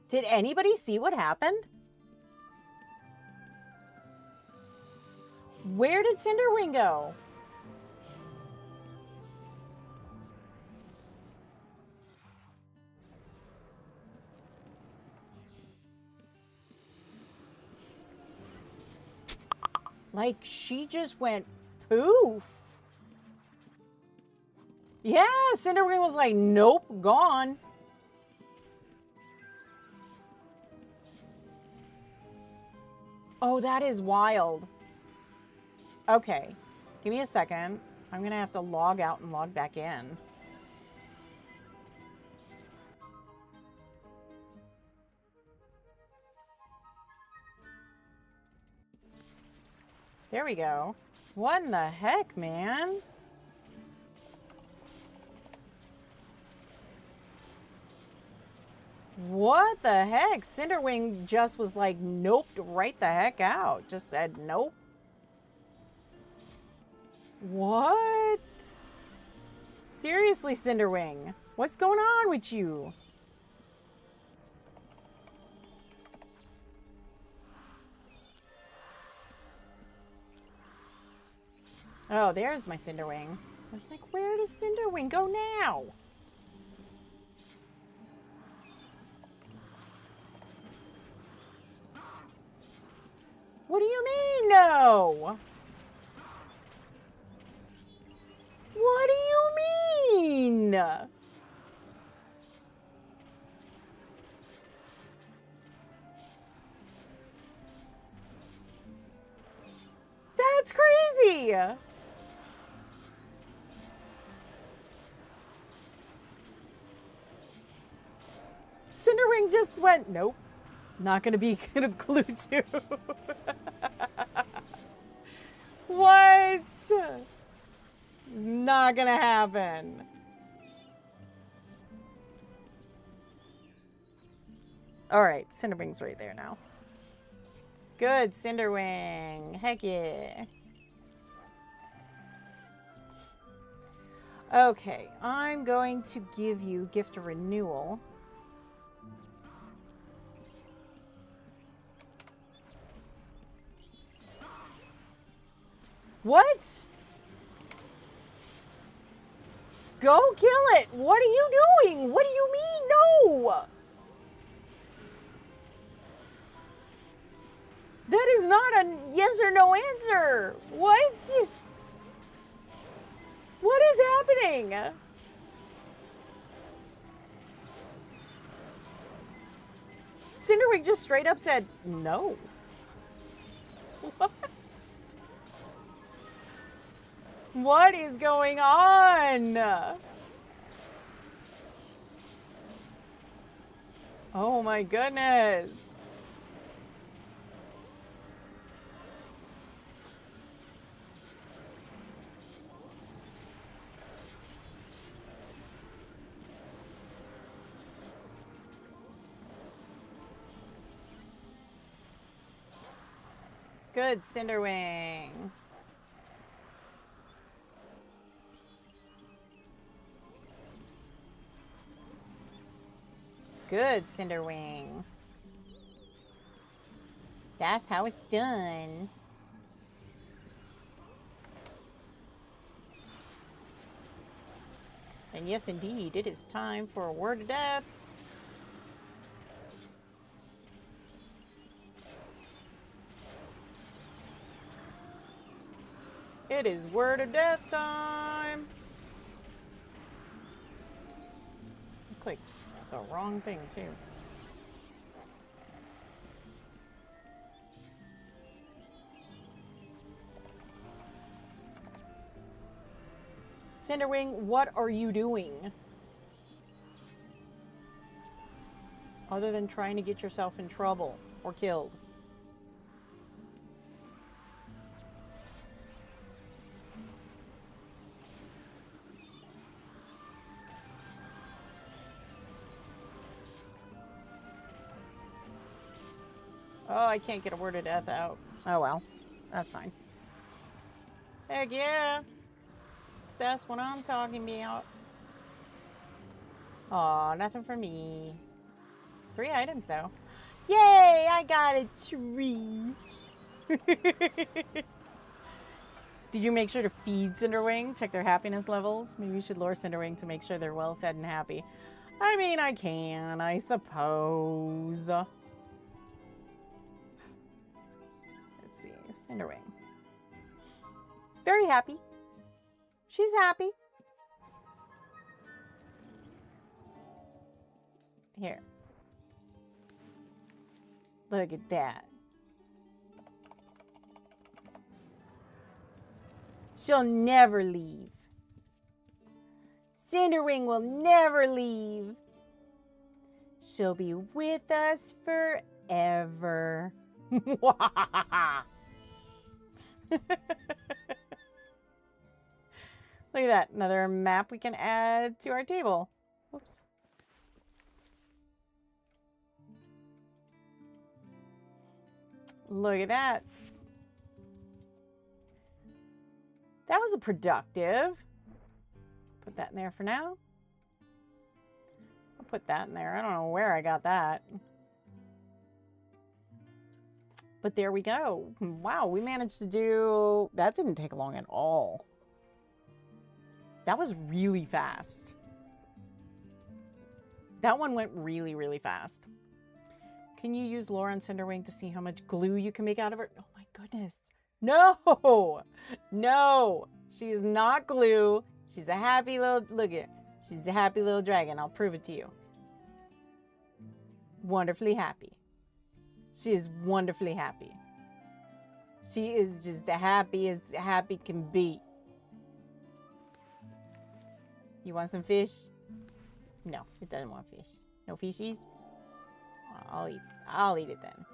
Did anybody see what happened? Where did Cinderwing go? Like, she just went poof. Yeah, Cinderwing was like, nope, gone. Oh, that is wild. Okay, give me a second. I'm gonna have to log out and log back in. There we go. What in the heck, man? What the heck? Cinderwing just was like, noped right the heck out. Just said nope. What? Seriously, Cinderwing. What's going on with you? Oh, there's my Cinderwing. I was like, where does Cinderwing go now? What do you mean, no? What do you mean? That's crazy. Cinderwing just went, nope. Not gonna be glued to. What? Not gonna happen. Alright, Cinderwing's right there now. Good, Cinderwing. Heck yeah. Okay, I'm going to give you gift of renewal. What? Go kill it! What are you doing? What do you mean, no? That is not a yes or no answer. What? What is happening? Cinderwing just straight up said no. What? What is going on? Oh my goodness. Good, Cinderwing. Good, Cinderwing. That's how it's done. And yes, indeed, it is time for a word of death. It is word of death time. I clicked the wrong thing, too. Cinderwing, what are you doing? Other than trying to get yourself in trouble or killed. Oh, I can't get a word of death out. Oh well, that's fine. Heck yeah. That's what I'm talking about. Aw, nothing for me. 3 items, though. Yay! I got a tree. Did you make sure to feed Cinderwing? Check their happiness levels? Maybe you should lure Cinderwing to make sure they're well fed and happy. I mean, I can, I suppose. Let's see. Cinderwing. Very happy. She's happy. Here. Look at that. She'll never leave. Cinderwing will never leave. She'll be with us forever. Look at that. Another map we can add to our table. Whoops. Look at that. That was a productive. Put that in there for now. I'll put that in there. I don't know where I got that. But there we go. Wow, we managed to do... That didn't take long at all. That was really fast. That one went really, really fast. Can you use Laura on Cinderwing to see how much glue you can make out of her? Oh my goodness. No! No! She's not glue. She's a happy little... Look at her. She's a happy little dragon. I'll prove it to you. Wonderfully happy. She is wonderfully happy. She is just the happiest happy can be. You want some fish? No, it doesn't want fish. No fishies? I'll eat it then.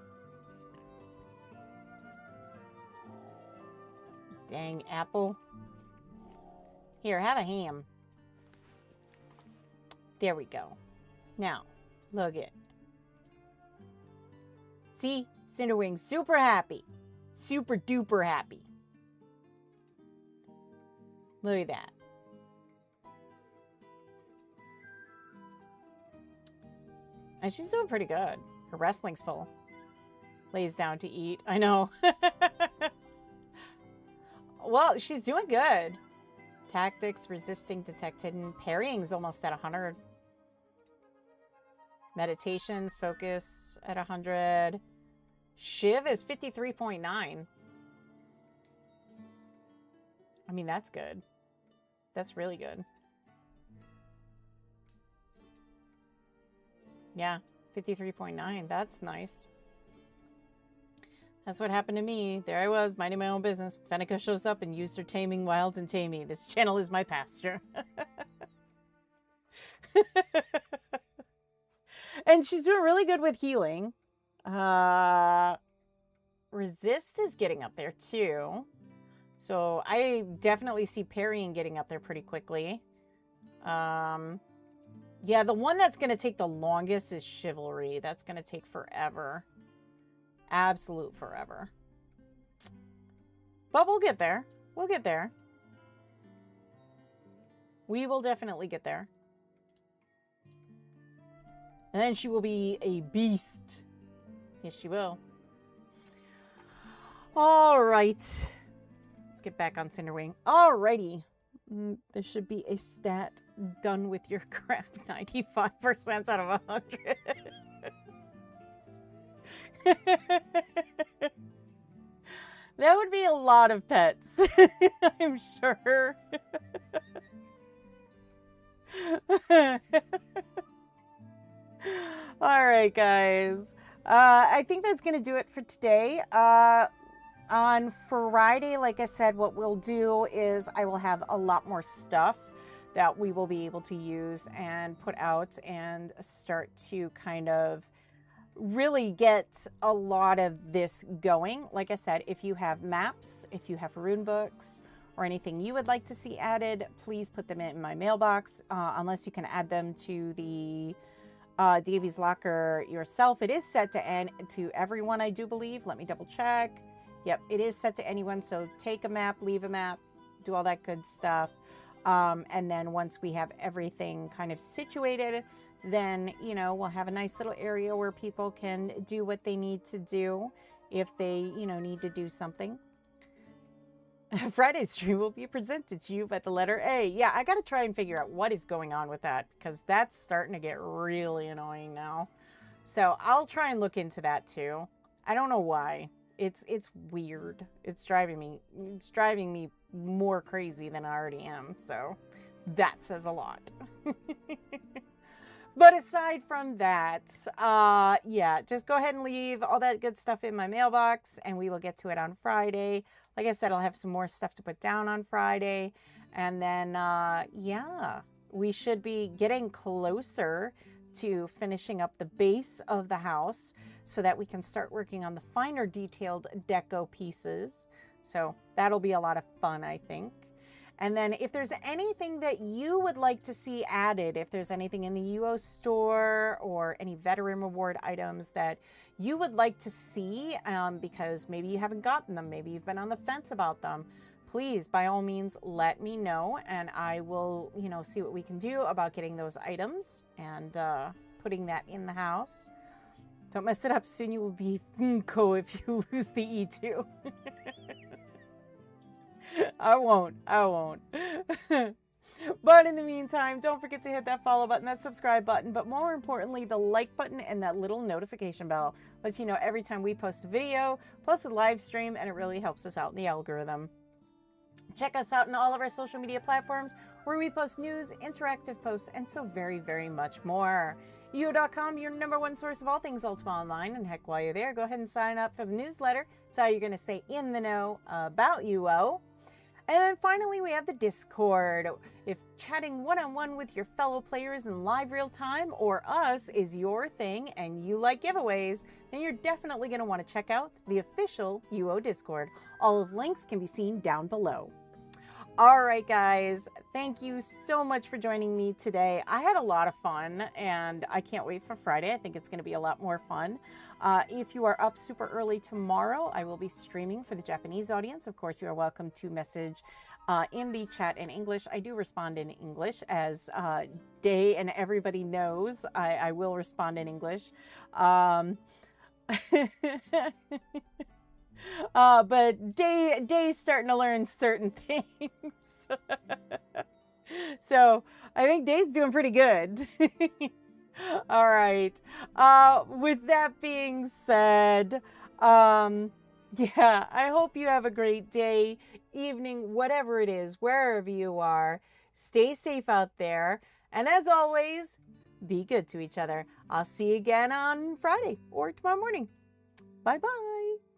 Dang apple. Here, have a ham. There we go. Now, look at. See? Cinderwing's super happy. Super duper happy. Look at that. And she's doing pretty good. Her wrestling's full. Lays down to eat. I know. Well, she's doing good. Tactics, resisting, detect hidden. Parrying's almost at 100. Meditation, focus at 100. Shiv is 53.9. I mean, that's good. That's really good. Yeah, 53.9. That's nice. That's what happened to me. There I was, minding my own business. Fenneko shows up and used her taming wild and tamey. This channel is my pasture. And she's doing really good with healing. Resist is getting up there too. So I definitely see parrying getting up there pretty quickly. Yeah, the one that's going to take the longest is chivalry. That's going to take forever. Absolute forever. But we'll get there. We'll get there. We will definitely get there. And then she will be a beast. Yes, she will. All right. Let's get back on Cinderwing. Alrighty. There should be a stat done with your craft. 95% out of 100. That would be a lot of pets. I'm sure. All right, guys. I think that's going to do it for today. On Friday, like I said, what we'll do is I will have a lot more stuff that we will be able to use and put out and start to kind of really get a lot of this going. Like I said, if you have maps, if you have rune books, or anything you would like to see added, please put them in my mailbox, unless you can add them to the Davy's Locker yourself. It is set to everyone, I do believe. Let me double check. Yep, it is set to anyone, so take a map, leave a map, do all that good stuff. And then once we have everything kind of situated, then, you know, we'll have a nice little area where people can do what they need to do if they, you know, need to do something. Friday's stream will be presented to you by the letter A. Yeah, I got to try and figure out what is going on with that, because that's starting to get really annoying now. So I'll try and look into that too. I don't know why. It's weird. It's driving me more crazy than I already am. So that says a lot. But aside from that, yeah, just go ahead and leave all that good stuff in my mailbox, and we will get to it on Friday. Like I said, I'll have some more stuff to put down on Friday. And then, yeah, we should be getting closer to finishing up the base of the house so that we can start working on the finer detailed deco pieces. So that'll be a lot of fun, I think. And then if there's anything that you would like to see added, if there's anything in the UO store or any veteran reward items that you would like to see, because maybe you haven't gotten them, maybe you've been on the fence about them, please, by all means, let me know, and I will, see what we can do about getting those items and putting that in the house. Don't mess it up. Soon you will be Fenneko if you lose the E2. I won't. But in the meantime, don't forget to hit that follow button, that subscribe button, but more importantly, the like button and that little notification bell. Lets you know every time we post a video, post a live stream, and it really helps us out in the algorithm. Check us out on all of our social media platforms where we post news, interactive posts, and so very, very much more. UO.com, your #1 source of all things Ultima Online. And heck, while you're there, go ahead and sign up for the newsletter. It's how you're going to stay in the know about UO. And then finally, we have the Discord. If chatting one-on-one with your fellow players in live real time or us is your thing and you like giveaways, then you're definitely going to want to check out the official UO Discord. All of links can be seen down below. All right, guys, thank you so much for joining me today. I had a lot of fun, and I can't wait for Friday. I think it's going to be a lot more fun. If you are up super early tomorrow, I will be streaming for the Japanese audience. Of course, you are welcome to message in the chat in English. I do respond in English, as Day and everybody knows. I will respond in English. But Day's starting to learn certain things. So I think Day's doing pretty good. All right. With that being said, yeah, I hope you have a great day, evening, whatever it is, wherever you are. Stay safe out there. And as always, be good to each other. I'll see you again on Friday or tomorrow morning. Bye-bye.